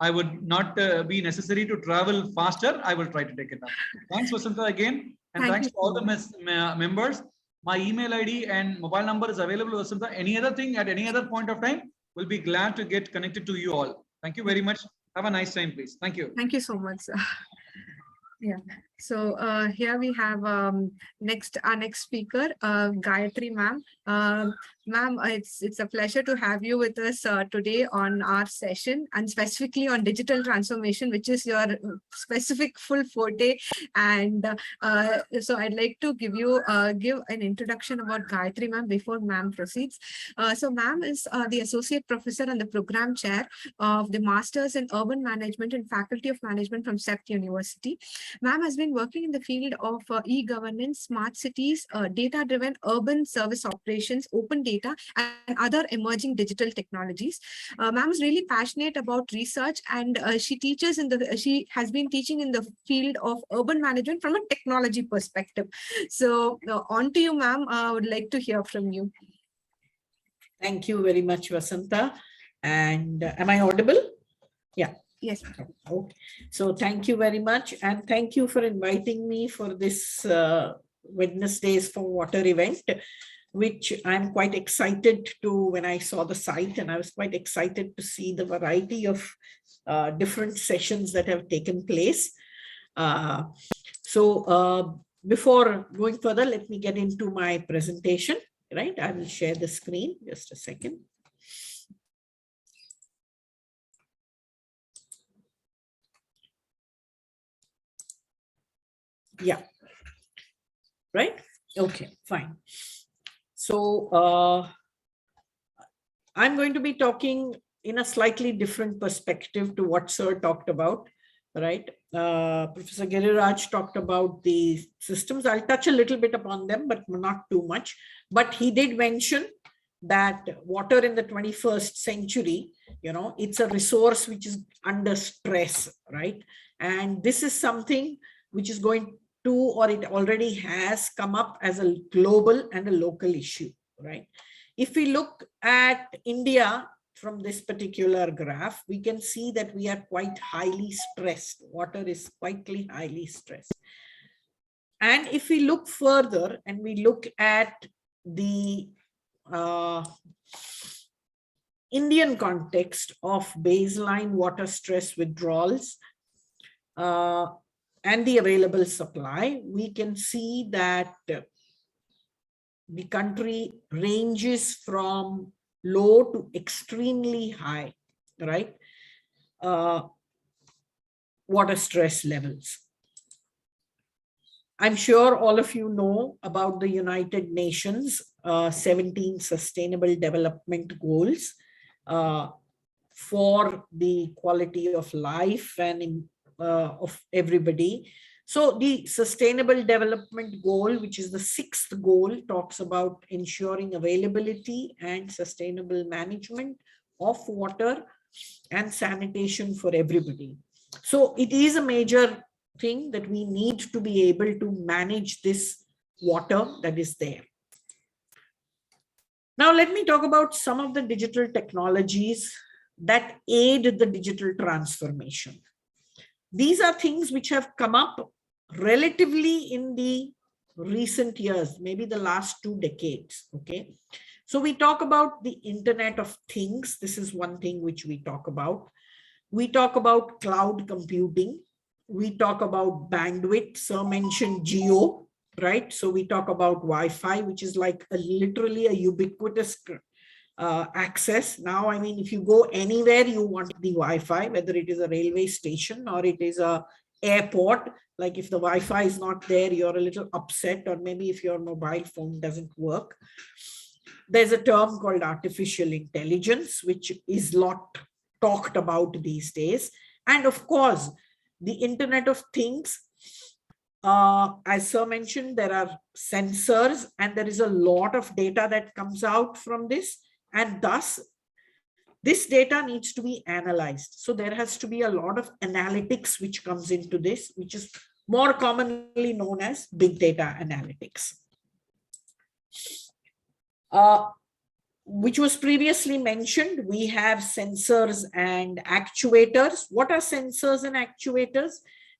I would not be necessary to travel faster. I will try to take it up. Thanks, Vasantha, again, and thanks to all the members. My email ID and mobile number is available, Vasantha. Any other thing at any other point of time, we'll be glad to get connected to you all. Thank you very much. Have a nice time, please. Thank you. Thank you so much. Yeah. So here we have our next speaker, Gayatri ma'am. Ma'am, it's a pleasure to have you with us today on our session, and specifically on digital transformation, which is your specific full forte. And so I'd like to give an introduction about Gayatri ma'am before ma'am proceeds. So ma'am is the associate professor and the program chair of the Masters in Urban Management and Faculty of Management from CEPT University. Ma'am has been working in the field of e-governance, smart cities, data-driven urban service operations, open data, and other emerging digital technologies. Ma'am is really passionate about research, and she has been teaching in the field of urban management from a technology perspective. So on to you, ma'am. I would like to hear from you. Thank you very much, Vasantha. And am I audible? Yeah. Yes. Okay. So thank you very much. And thank you for inviting me for this Wednesdays for Water event, which I'm quite excited to when I saw the site, and I was quite excited to see the variety of different sessions that have taken place. Before going further, let me get into my presentation, right? I will share the screen, just a second. Yeah. Right? Okay, fine. So I'm going to be talking in a slightly different perspective to what Sir talked about, right? Professor Giriraj talked about the systems. I'll touch a little bit upon them, but not too much. But he did mention that water in the 21st century, it's a resource which is under stress, right? And this is something which is going to, or it already has come up as a global and a local issue, right? If we look at India from this particular graph, we can see that we are quite highly stressed. Water is quite highly stressed. And if we look further and we look at the Indian context of baseline water stress withdrawals and the available supply, we can see that the country ranges from low to extremely high, right? Water stress levels. I'm sure all of you know about the United Nations 17 Sustainable Development Goals for the quality of life and of everybody. So the Sustainable Development Goal, which is the 6th goal, talks about ensuring availability and sustainable management of water and sanitation for everybody. So it is a major thing that we need to be able to manage this water that is there. Now, let me talk about some of the digital technologies that aid the digital transformation. These are things which have come up relatively in the recent years, maybe the last 2 decades. Okay. So we talk about the Internet of Things. This is one thing which we talk about. We talk about cloud computing. We talk about bandwidth. Sir mentioned geo, right? So we talk about Wi-Fi, which is like literally a ubiquitous access. Now, I mean, if you go anywhere, you want the Wi-Fi, whether it is a railway station or it is a airport. Like if the Wi-Fi is not there, you're a little upset, or maybe if your mobile phone doesn't work. There's a term called artificial intelligence, which is not talked about these days. And of course, the Internet of Things, as Sir mentioned, there are sensors and there is a lot of data that comes out from this. And thus, this data needs to be analyzed. So there has to be a lot of analytics which comes into this, which is more commonly known as big data analytics. Which was previously mentioned, we have sensors and actuators. What are sensors and actuators?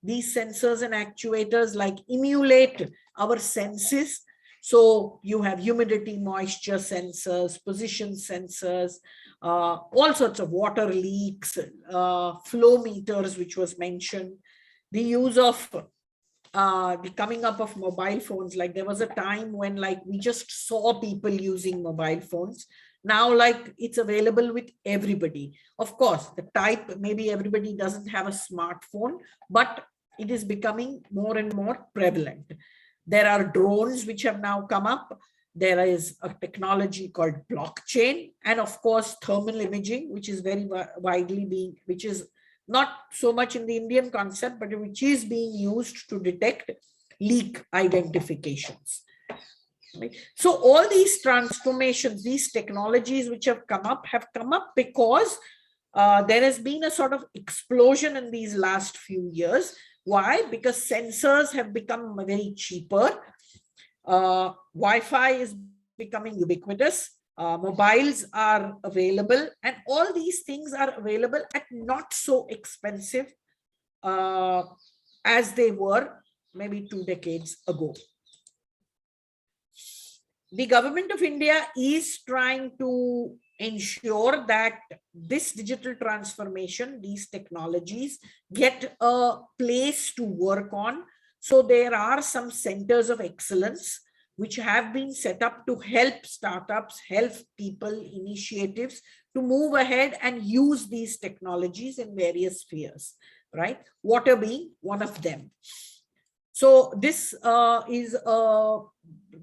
These sensors and actuators like emulate our senses. So you have humidity, moisture sensors, position sensors, all sorts of water leaks, flow meters, which was mentioned, the use of the coming up of mobile phones. Like there was a time when like we just saw people using mobile phones. Now, like it's available with everybody. Of course, the type, maybe everybody doesn't have a smartphone, but it is becoming more and more prevalent. There are drones which have now come up. There is a technology called blockchain, and of course, thermal imaging, which is very widely being, which is not so much in the Indian concept, but which is being used to detect leak identifications. Right? So all these transformations, these technologies which have come up because there has been a sort of explosion in these last few years. Why? Because sensors have become very cheaper. Wi-Fi is becoming ubiquitous. Mobiles are available, and all these things are available at not so expensive as they were maybe 2 decades ago. The government of India is trying to ensure that this digital transformation, these technologies get a place to work on. So there are some centers of excellence which have been set up to help startups, help people, initiatives to move ahead and use these technologies in various spheres, right? Water being one of them. So this is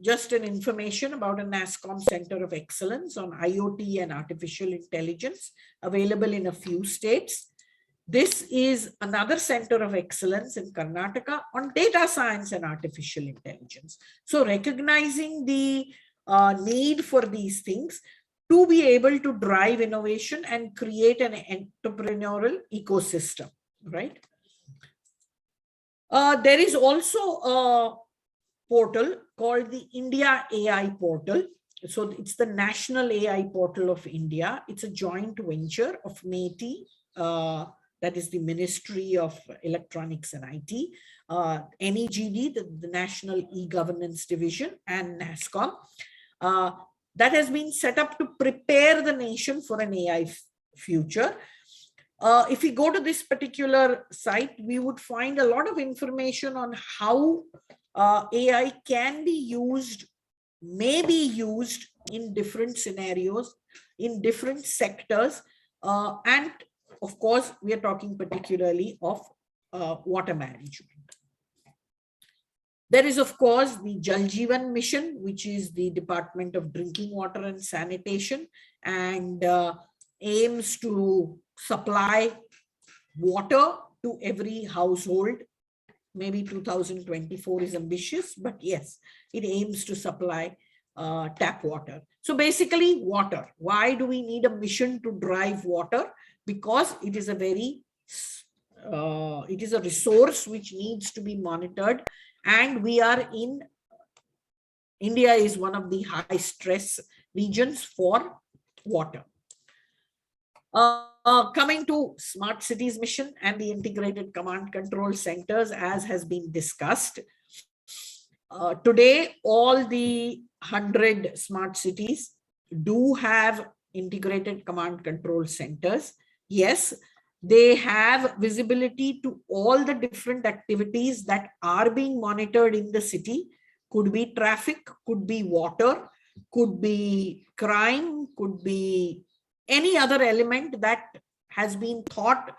just an information about a NASSCOM Center of Excellence on IoT and artificial intelligence available in a few states. This is another center of excellence in Karnataka on data science and artificial intelligence. So recognizing the need for these things to be able to drive innovation and create an entrepreneurial ecosystem, right? There is also a portal called the India AI portal. So it's the National AI Portal of India. It's a joint venture of MeitY, that is the Ministry of Electronics and IT, NEGD, the National E-Governance Division, and NASSCOM. That has been set up to prepare the nation for an AI future. If we go to this particular site, we would find a lot of information on how AI can be used, may be used in different scenarios, in different sectors. And of course, we are talking particularly of water management. There is, of course, the Jal Jeevan Mission, which is the Department of Drinking Water and Sanitation, and aims to supply water to every household. Maybe 2024 is ambitious, but yes, it aims to supply tap water. So basically, water. Why do we need a mission to drive water? Because it is a very, it is a resource which needs to be monitored. And we are in, India is one of the high stress regions for water. Coming to Smart Cities Mission and the integrated command control centers, as has been discussed. Today, all the 100 smart cities do have integrated command control centers. Yes, they have visibility to all the different activities that are being monitored in the city. Could be traffic, could be water, could be crime, could be any other element that has been thought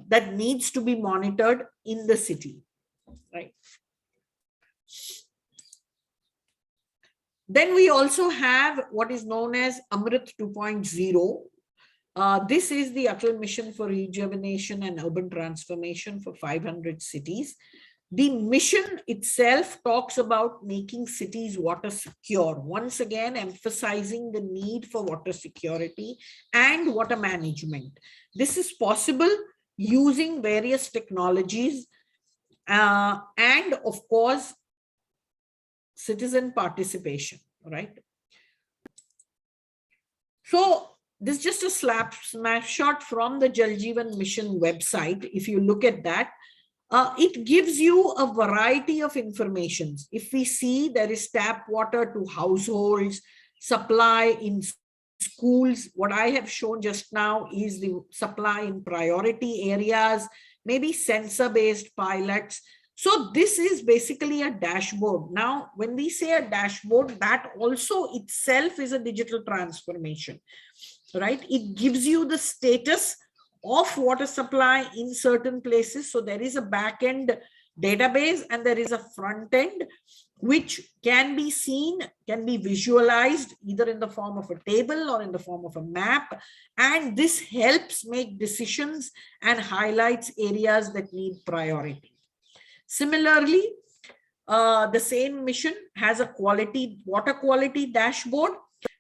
that needs to be monitored in the city, right? Then we also have what is known as Amrit 2.0. This is the Atal Mission for Rejuvenation and Urban Transformation for 500 cities. The mission itself talks about making cities water secure, once again emphasizing the need for water security and water management. This is possible using various technologies and, of course, citizen participation, right? So this is just a snapshot from the Jal Jeevan Mission website. If you look at that, it gives you a variety of informations. If we see there is tap water to households, supply in schools, what I have shown just now is the supply in priority areas, maybe sensor-based pilots. So this is basically a dashboard. Now, when we say a dashboard, that also itself is a digital transformation, right? It gives you the status of water supply in certain places. So there is a back-end database and there is a front end which can be seen, can be visualized either in the form of a table or in the form of a map. And this helps make decisions and highlights areas that need priority. Similarly, the same mission has a water quality dashboard.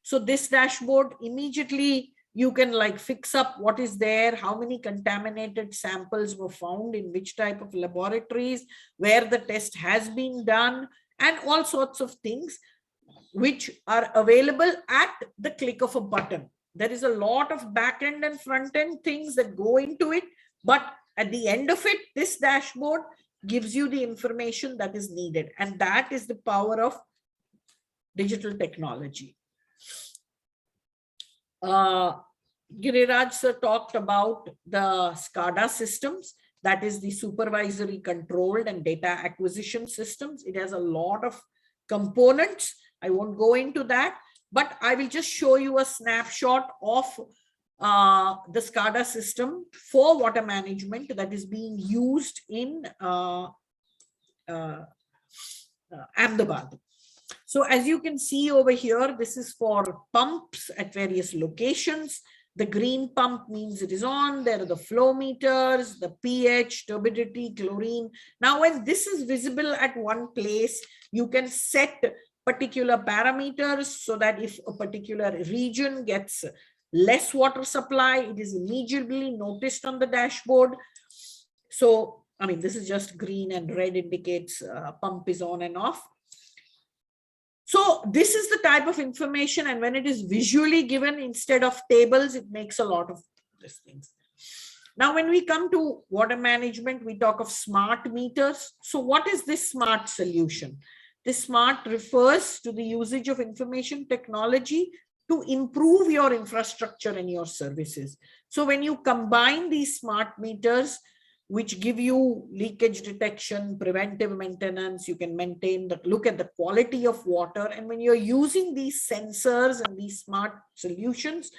So this dashboard immediately you can like fix up what is there, how many contaminated samples were found in which type of laboratories, where the test has been done, and all sorts of things which are available at the click of a button. There is a lot of back end and front end things that go into it, but at the end of it, this dashboard gives you the information that is needed. And that is the power of digital technology. Giriraj sir talked about the SCADA systems, that is the supervisory controlled and data acquisition systems. It has a lot of components. I won't go into that, but I will just show you a snapshot of the SCADA system for water management that is being used in Ahmedabad. So as you can see over here, this is for pumps at various locations. The green pump means it is on. There are the flow meters, the pH, turbidity, chlorine. Now, when this is visible at one place, you can set particular parameters so that if a particular region gets less water supply, it is immediately noticed on the dashboard. So, I mean, this is just green and red indicates pump is on and off. So this is the type of information, and when it is visually given instead of tables, it makes a lot of these things. Now, when we come to water management, we talk of smart meters. So what is this smart solution? This smart refers to the usage of information technology to improve your infrastructure and your services. So when you combine these smart meters, which give you leakage detection, preventive maintenance, you can maintain the look at the quality of water. And when you're using these sensors and these smart solutions,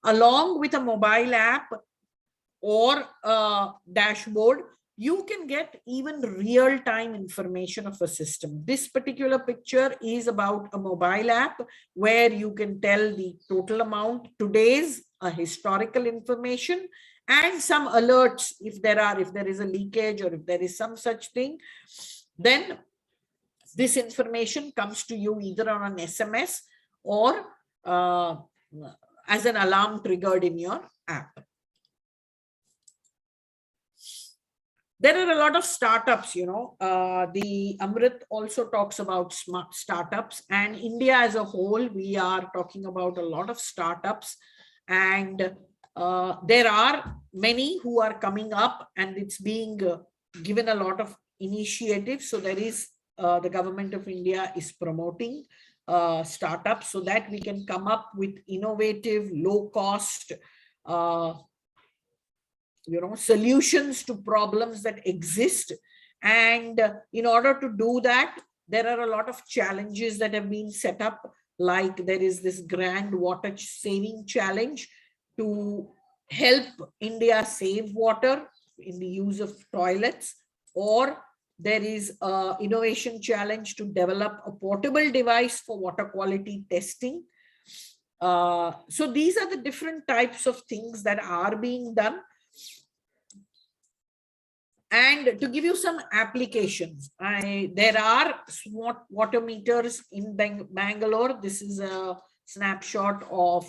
along with a mobile app or a dashboard, you can get even real-time information of a system. This particular picture is about a mobile app where you can tell the total amount, today's historical information, and some alerts if there is a leakage or if there is some such thing. Then this information comes to you either on an SMS or as an alarm triggered in your app. There are a lot of startups, you know, the Amrit also talks about smart startups, and India as a whole, we are talking about a lot of startups, and there are many who are coming up, and it's being given a lot of initiatives. So there is the government of India is promoting startups so that we can come up with innovative, low cost, solutions to problems that exist. And in order to do that, there are a lot of challenges that have been set up, like there is this grand water saving challenge to help India save water in the use of toilets, or there is an innovation challenge to develop a portable device for water quality testing. So these are the different types of things that are being done. And to give you some applications, there are smart water meters in Bangalore. This is a snapshot of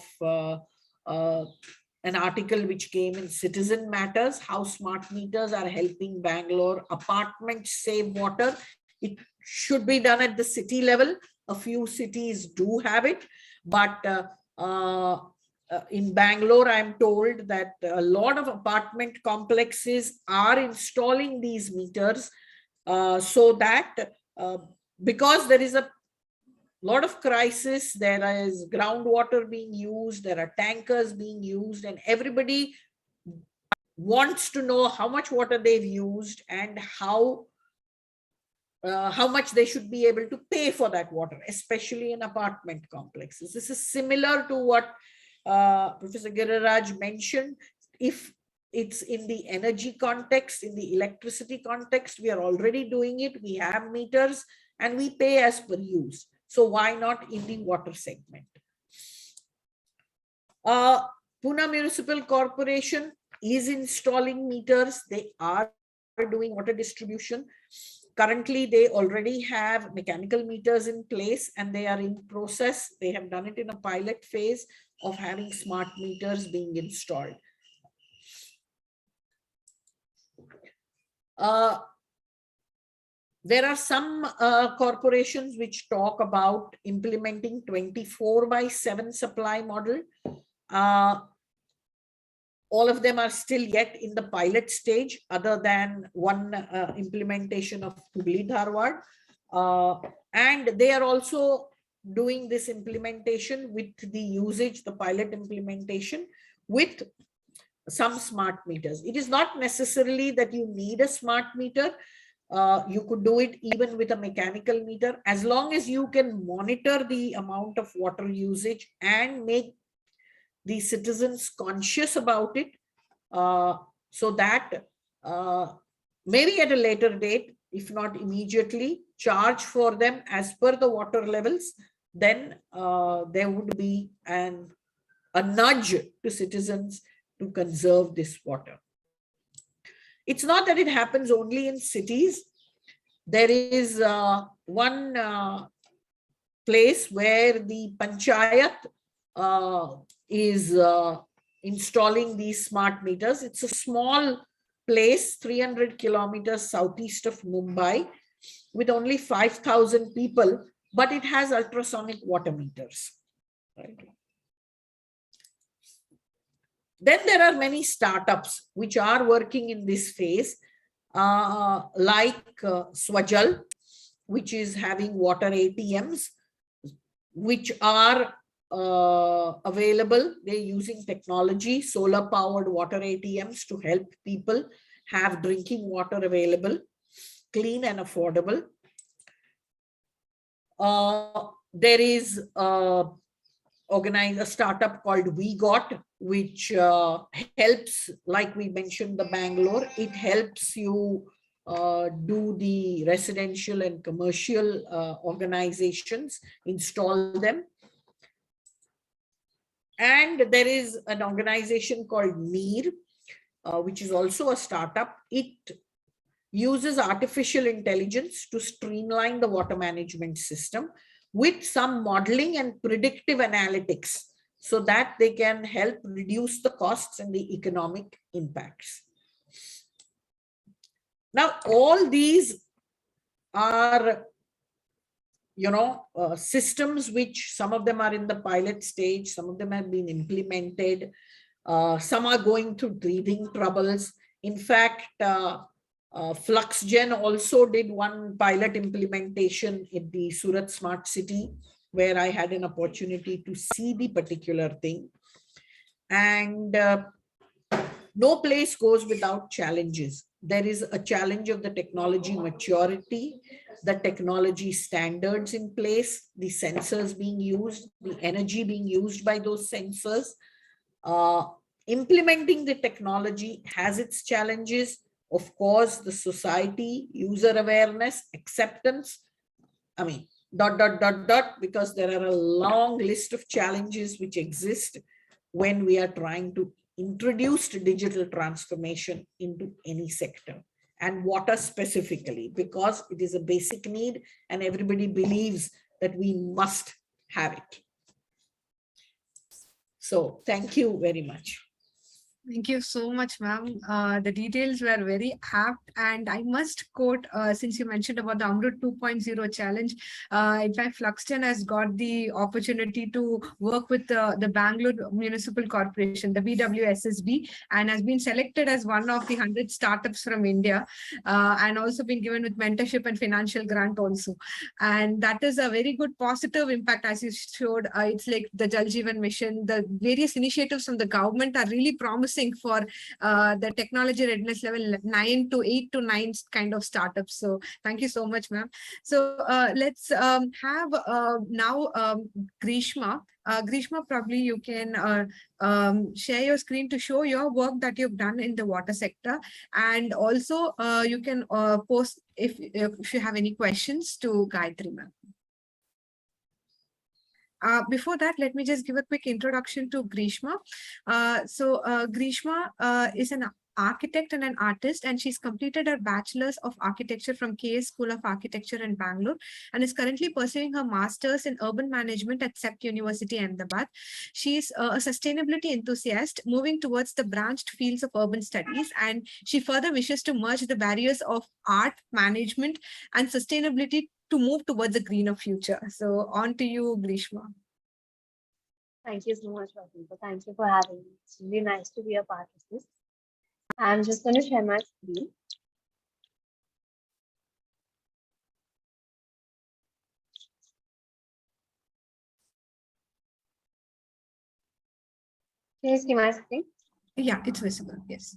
an article which came in Citizen Matters, how smart meters are helping Bangalore apartments save water. It should be done at the city level. A few cities do have it, but in Bangalore, I'm told that a lot of apartment complexes are installing these meters so that because there is a lot of crisis, there is groundwater being used, there are tankers being used, and everybody wants to know how much water they've used and how much they should be able to pay for that water, especially in apartment complexes. This is similar to what Professor Giriraj mentioned. If it's in the energy context, in the electricity context, we are already doing it. We have meters and we pay as per use. So why not in the water segment? Pune Municipal Corporation is installing meters. They are doing water distribution. Currently, they already have mechanical meters in place and they are in process. They have done it in a pilot phase of having smart meters being installed. There are some corporations which talk about implementing 24/7 supply model. All of them are still yet in the pilot stage, other than one implementation of Hubli Dharwad. And they are also doing this implementation with the usage, the pilot implementation with some smart meters. It is not necessarily that you need a smart meter. You could do it even with a mechanical meter, as long as you can monitor the amount of water usage and make the citizens conscious about it, so that maybe at a later date, if not immediately, charge for them as per the water levels. Then there would be a nudge to citizens to conserve this water. It's not that it happens only in cities. There is one place where the panchayat is installing these smart meters. It's a small place, 300 kilometers southeast of Mumbai, with only 5,000 people. but it has ultrasonic water meters. Right? Then there are many startups which are working in this phase, like Swajal, which is having water ATMs, which are available. They're using technology, solar powered water ATMs to help people have drinking water available, clean and affordable. There is a startup called We Got, which helps, like we mentioned, the Bangalore, it helps you do the residential and commercial organizations, install them. And there is an organization called Mir, which is also a startup. It uses artificial intelligence to streamline the water management system with some modeling and predictive analytics so that they can help reduce the costs and the economic impacts. Now, all these are, systems which some of them are in the pilot stage, some of them have been implemented, some are going through breathing troubles. In fact, FluxGen also did one pilot implementation in the Surat Smart City, where I had an opportunity to see the particular thing. And no place goes without challenges. There is a challenge of the technology maturity, the technology standards in place, the sensors being used, the energy being used by those sensors. Implementing the technology has its challenges. Of course, the society, user awareness, acceptance, because there are a long list of challenges which exist when we are trying to introduce digital transformation into any sector, and water specifically, because it is a basic need and everybody believes that we must have it. So thank you very much. Thank you so much, ma'am. The details were very apt, and I must quote, since you mentioned about the Amrut 2.0 challenge, in fact, FluxGen has got the opportunity to work with the Bangalore Municipal Corporation, the BWSSB, and has been selected as one of the 100 startups from India, and also been given with mentorship and financial grant also. And that is a very good positive impact, as you showed. It's like the Jal Jeevan Mission, the various initiatives from the government are really promising for the technology readiness level 9 to 8 to 9 kind of startups. So thank you so much, ma'am. So let's have now Greeshma. Greeshma, probably you can share your screen to show your work that you've done in the water sector, and also you can post if you have any questions to Gayatri, ma'am. Before that, let me just give a quick introduction to Greeshma. Greeshma is an architect and an artist, and she's completed her bachelor's of architecture from KS School of Architecture in Bangalore, and is currently pursuing her master's in urban management at CEPT University, Ahmedabad. She's a sustainability enthusiast moving towards the branched fields of urban studies, and she further wishes to merge the barriers of art, management, and sustainability to move towards a greener future. So on to you, Greeshma. Thank you so much, Vasantha. Thank you for having me. It's really nice to be a part of this. I'm just going to share my screen. Can you see my screen? Yeah, it's visible. Yes.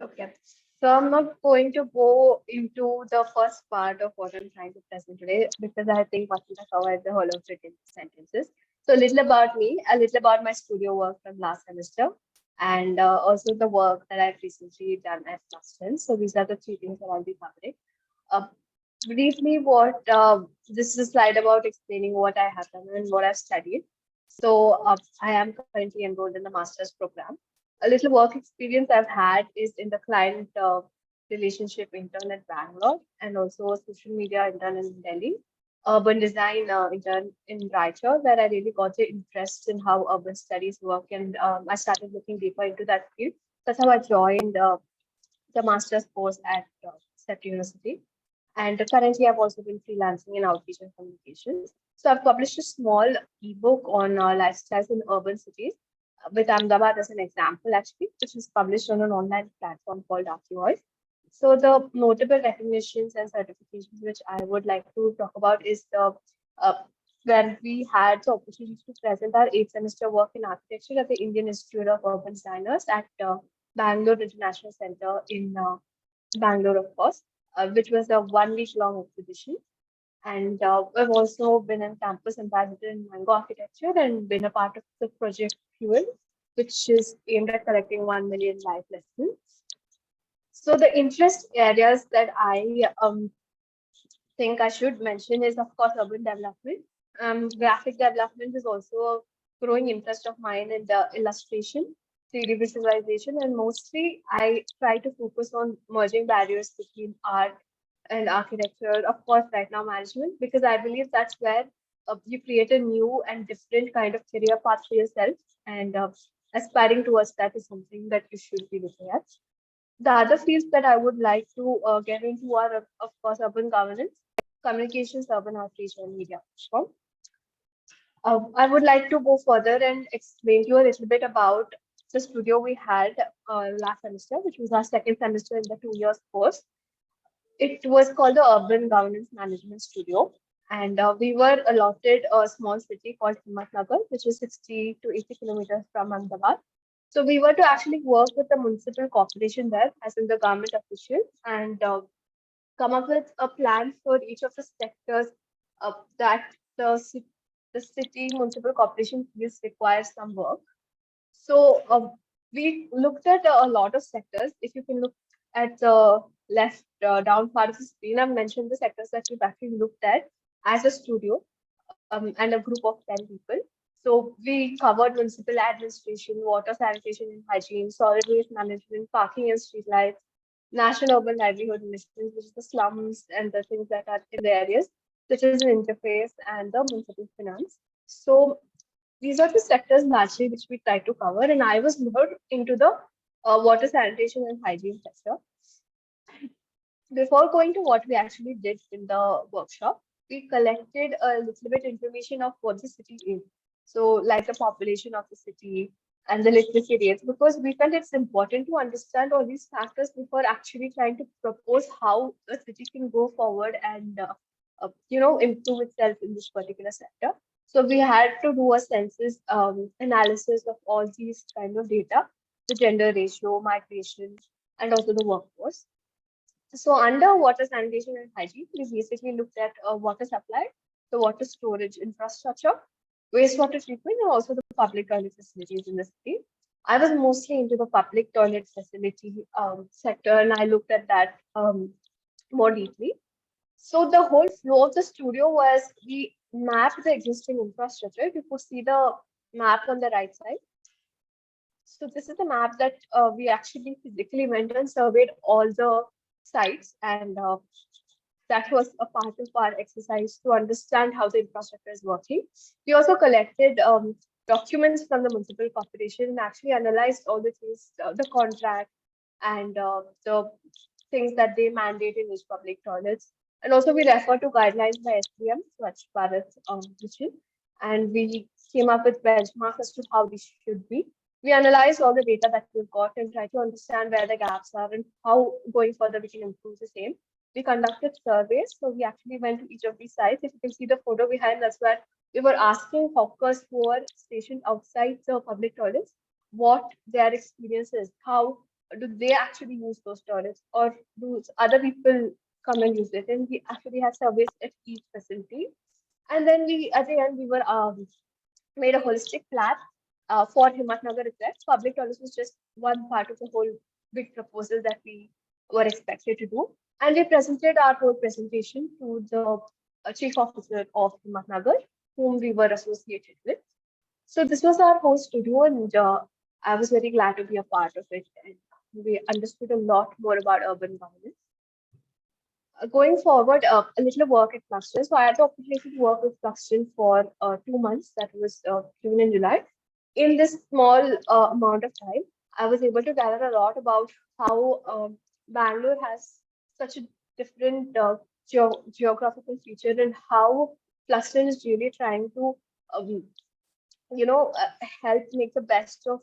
Okay. So I'm not going to go into the first part of what I'm trying to present today, because I think Vasantha covered the whole of it in sentences. So a little about me, a little about my studio work from last semester, and also the work that I've recently done at FluxGen. So these are the three things that I'll be covering. Briefly, this is a slide about explaining what I have done and what I've studied. So I am currently enrolled in the master's program. A little work experience I've had is in the client relationship intern at Bangalore, and also a social media intern in Delhi, urban design intern in Raichur, where I really got the interest in how urban studies work, and I started looking deeper into that field. That's how I joined the master's course at CEPT University. And currently, I've also been freelancing in outreach and communications. So I've published a small ebook on lifestyles in urban cities with Ahmedabad as an example, actually, which is published on an online platform called ArchiVoice. So the notable recognitions and certifications which I would like to talk about is the when we had the opportunity to present our 8th semester work in architecture at the Indian Institute of Urban Designers at Bangalore International Center in Bangalore, of course, which was a 1 week long exhibition. And I've also been a campus ambassador in Mango Architecture and been a part of the project Fuel, which is aimed at collecting 1 million life lessons. So the interest areas that I think I should mention is, of course, urban development. Graphic development is also a growing interest of mine in the illustration, 3D visualization, and mostly I try to focus on merging barriers between art and architecture, of course, right now management, because I believe that's where you create a new and different kind of career path for yourself, and aspiring towards that is something that you should be looking at. The other fields that I would like to get into are, of course, urban governance, communications, urban outreach, and media. So, I would like to go further and explain to you a little bit about the studio we had last semester, which was our second semester in the 2 years course. It was called the Urban Governance Management Studio. And we were allotted a small city called Himatnagar, which is 60 to 80 kilometers from Ahmedabad. So we were to actually work with the municipal corporation there, as in the government official, and come up with a plan for each of the sectors that the city municipal corporation feels requires some work. So we looked at a lot of sectors. If you can look at the left down part of the screen, I've mentioned the sectors that we've actually looked at as a studio and a group of 10 people. So we covered municipal administration, water, sanitation and hygiene, solid waste management, parking and street lights, national urban livelihood missions, which is the slums and the things that are in the areas, citizen interface, and the municipal finance. So these are the sectors largely which we try to cover, and I was more into the water, sanitation, and hygiene sector. Before going to what we actually did in the workshop, we collected a little bit information of what the city is. So, like the population of the city and the literacy rates, because we felt it's important to understand all these factors before actually trying to propose how a city can go forward and improve itself in this particular sector. So we had to do a census analysis of all these kind of data, the gender ratio, migration, and also the workforce. So under water, sanitation, and hygiene, we basically looked at water supply, the water storage infrastructure, wastewater treatment, and also the public toilet facilities in the city. I was mostly into the public toilet facility sector, and I looked at that more deeply. So the whole flow of the studio was we mapped the existing infrastructure. You could see the map on the right side. So this is the map that we actually physically went and surveyed all the sites, and that was a part of our exercise to understand how the infrastructure is working. We also collected documents from the municipal corporation and actually analyzed all the things, the contract and the things that they mandate in each public toilets. And also we refer to guidelines by SPM, Swachh Bharat Mission, and we came up with benchmarks as to how these should be. We analyzed all the data that we've got and try to understand where the gaps are and how going further we can improve the same. We conducted surveys, so we actually went to each of these sites. If you can see the photo behind, that's where we were asking hawkers who are stationed outside the public toilets what their experience is, how do they actually use those toilets, or do other people come and use it. And we actually had surveys at each facility. And then we, at the end, we were made a holistic plan for Himatnagar itself. Public toilets was just one part of the whole big proposal that we were expected to do. And we presented our whole presentation to the chief officer of Himatnagar, whom we were associated with. So this was our whole studio, and I was very glad to be a part of it. And we understood a lot more about urban governance. Going forward, a little work at Fluxgen. So I had the opportunity to work with Fluxgen for 2 months. That was June and July. In this small amount of time, I was able to gather a lot about how Bangalore has such a different geographical feature and how Fluxton is really trying to, um, help make the best of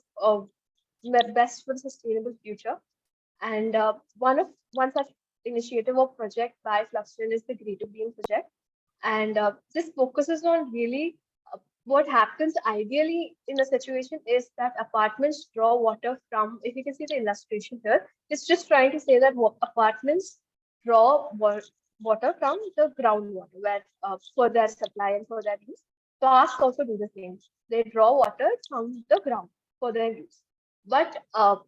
best for the sustainable future. And one such initiative or project by Fluxton is the Greater Green project. And this focuses on really what happens ideally in a situation is that apartments draw water from, if you can see the illustration here, it's just trying to say that apartments draw water from the groundwater where for their supply and for their use. Parks also do the same. They draw water from the ground for their use. But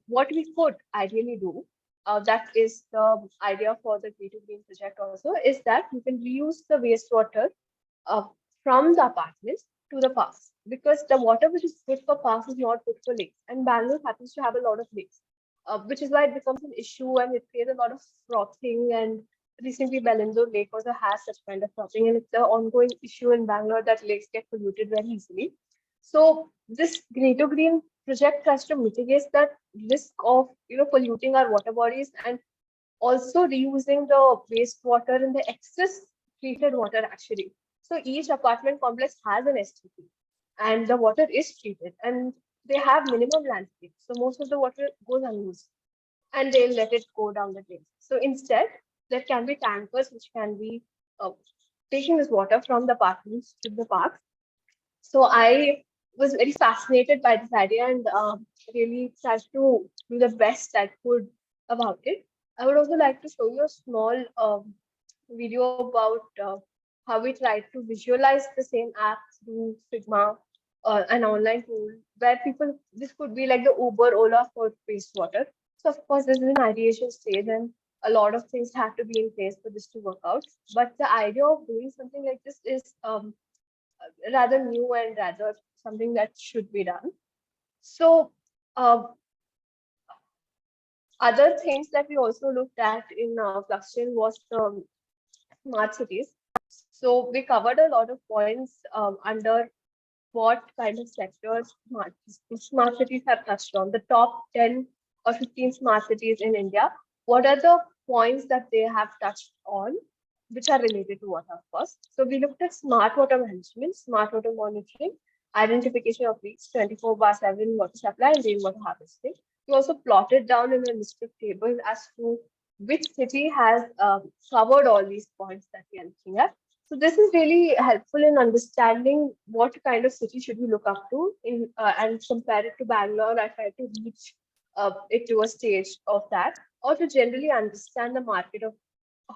what we could ideally do, that is the idea for the Greater Green project also, is that you can reuse the wastewater uh, from the apartments to the parks, because the water which is good for parks is not good for lakes. And Bangalore happens to have a lot of lakes, which is why it becomes an issue and it creates a lot of frothing. And recently, Bellindo Lake also has such kind of frothing, and it's an ongoing issue in Bangalore that lakes get polluted very easily. So this Greater Green project tries to mitigate that risk of polluting our water bodies and also reusing the wastewater and the excess treated water actually. So each apartment complex has an STP and the water is treated and they have minimum landscape. So most of the water goes unused and they'll let it go down the drain. So instead, there can be tankers which can be taking this water from the apartments to the parks. So I was very fascinated by this idea and really tried to do the best I could about it. I would also like to show you a small video about how we tried to visualize the same app through Figma, an online tool where people, this could be like the Uber, Ola for wastewater. So of course, this is an ideation stage and a lot of things have to be in place for this to work out. But the idea of doing something like this is rather new and rather something that should be done. So other things that we also looked at in Fluxton was the smart cities. So we covered a lot of points under what kind of sectors smart cities have touched on. The top 10 or 15 smart cities in India. What are the points that they have touched on, which are related to water, of course? So we looked at smart water management, smart water monitoring, identification of leaks, 24/7 water supply, and rainwater harvesting. We also plotted down in a listed table as to which city has covered all these points that we are looking at. So this is really helpful in understanding what kind of city should we look up to in and compare it to Bangalore. I try to reach it to a stage of that, or to generally understand the market of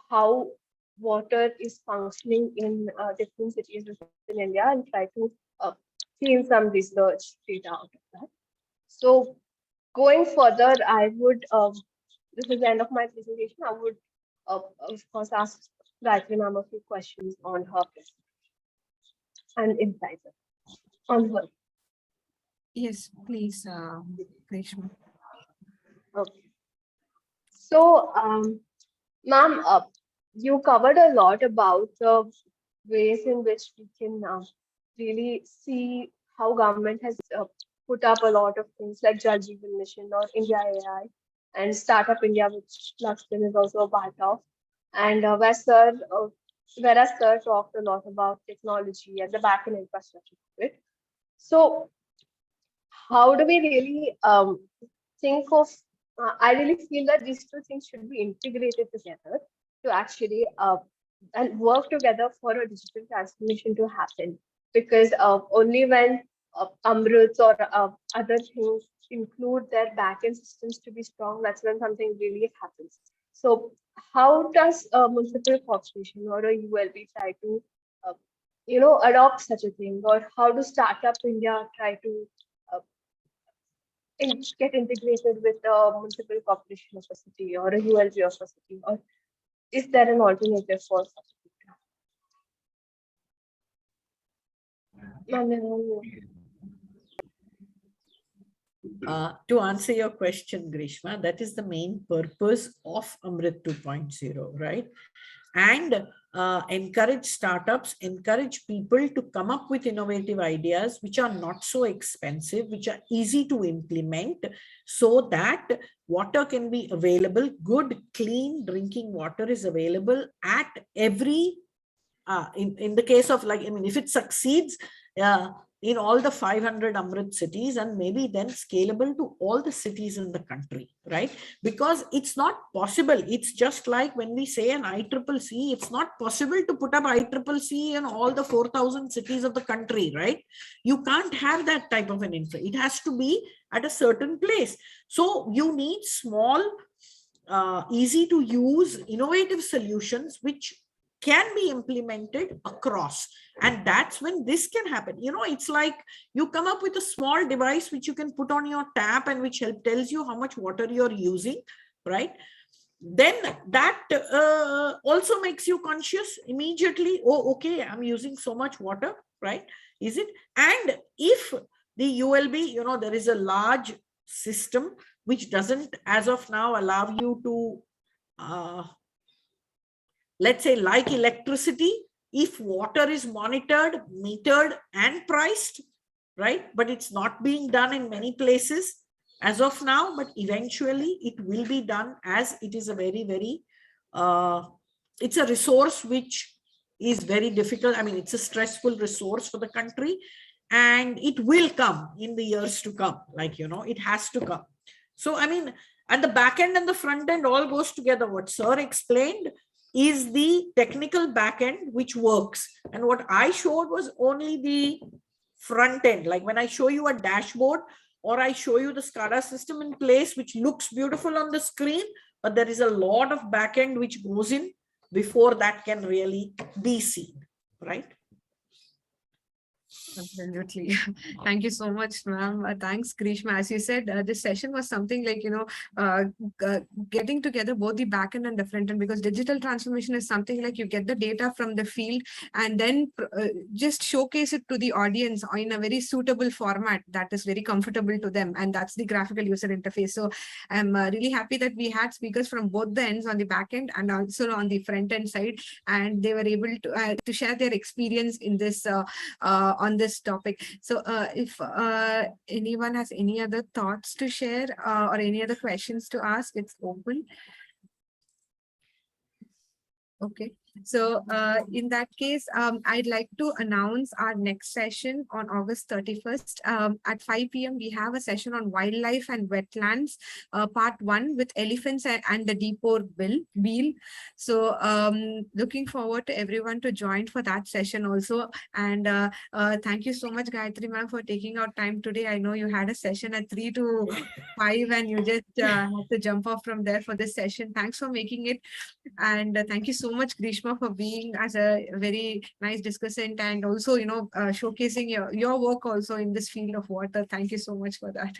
how water is functioning in different cities within India and try to clean some research data out of that. So going further, I would, this is the end of my presentation. I would, of course, ask Gayatri ma'am a few questions on her presentation and insights on her. Yes, please, Greeshma. Okay. So, ma'am, you covered a lot about the ways in which we can really see how government has put up a lot of things like Jal Jeevan Mission or India AI and Startup India, which Fluxton is also a part of. And whereas Sir talked a lot about technology and the backend infrastructure of it. So how do we really think of, I really feel that these two things should be integrated together to actually and work together for a digital transformation to happen. Because only when Amrit or other things include their backend systems to be strong, that's when something really happens. So how does a municipal corporation or a ULB try to adopt such a thing? Or how do Startup India try to get integrated with a municipal corporation of a city or a ULB of a city? Or is there an alternative for such a To answer your question, Greeshma, that is the main purpose of Amrit 2.0, right? And encourage startups, encourage people to come up with innovative ideas which are not so expensive, which are easy to implement, so that water can be available. Good, clean drinking water is available at every, in the case of, like, I mean, if it succeeds in all the 500 Amrit cities, and maybe then scalable to all the cities in the country, right? Because it's not possible. It's just like when we say an ICCC, it's not possible to put up ICCC in all the 4,000 cities of the country, right? You can't have that type of an infra. It has to be at a certain place. So you need small, easy to use, innovative solutions which can be implemented across, and that's when this can happen. It's like you come up with a small device which you can put on your tap and which tells you how much water you're using, right? Then that also makes you conscious immediately. Oh, okay, I'm using so much water, right? Is it? And if the ULB, there is a large system which doesn't as of now allow you to let's say, like electricity, if water is monitored, metered and priced, right? But it's not being done in many places as of now, but eventually it will be done, as it is a very, very, it's a resource which is very difficult. I mean, it's a stressful resource for the country, and it will come in the years to come. Like, it has to come. So, I mean, and the back end and the front end all goes together. What Sir explained is the technical backend which works, and what I showed was only the front end. Like when I show you a dashboard or I show you the SCADA system in place, which looks beautiful on the screen, but there is a lot of backend which goes in before that can really be seen, right? Absolutely. Thank you so much, ma'am. Thanks, Greeshma. As you said, this session was something like, getting together both the back end and the front end, because digital transformation is something like you get the data from the field and then just showcase it to the audience in a very suitable format that is very comfortable to them. And that's the graphical user interface. So I'm really happy that we had speakers from both the ends, on the back end and also on the front end side, and they were able to share their experience in this on this topic. So if anyone has any other thoughts to share or any other questions to ask, it's open. Okay, so in that case, I'd like to announce our next session on August 31st. At 5 p.m. we have a session on wildlife and wetlands, part 1 with elephants and the depot wheel. So looking forward to everyone to join for that session also. And thank you so much, Gayatri ma'am, for taking out time today. I know you had a session at 3 to 5 and you just had to jump off from there for this session. Thanks for making it. And thank you so much, Greeshma, for being as a very nice discussant and also, showcasing your work also in this field of water. Thank you so much for that.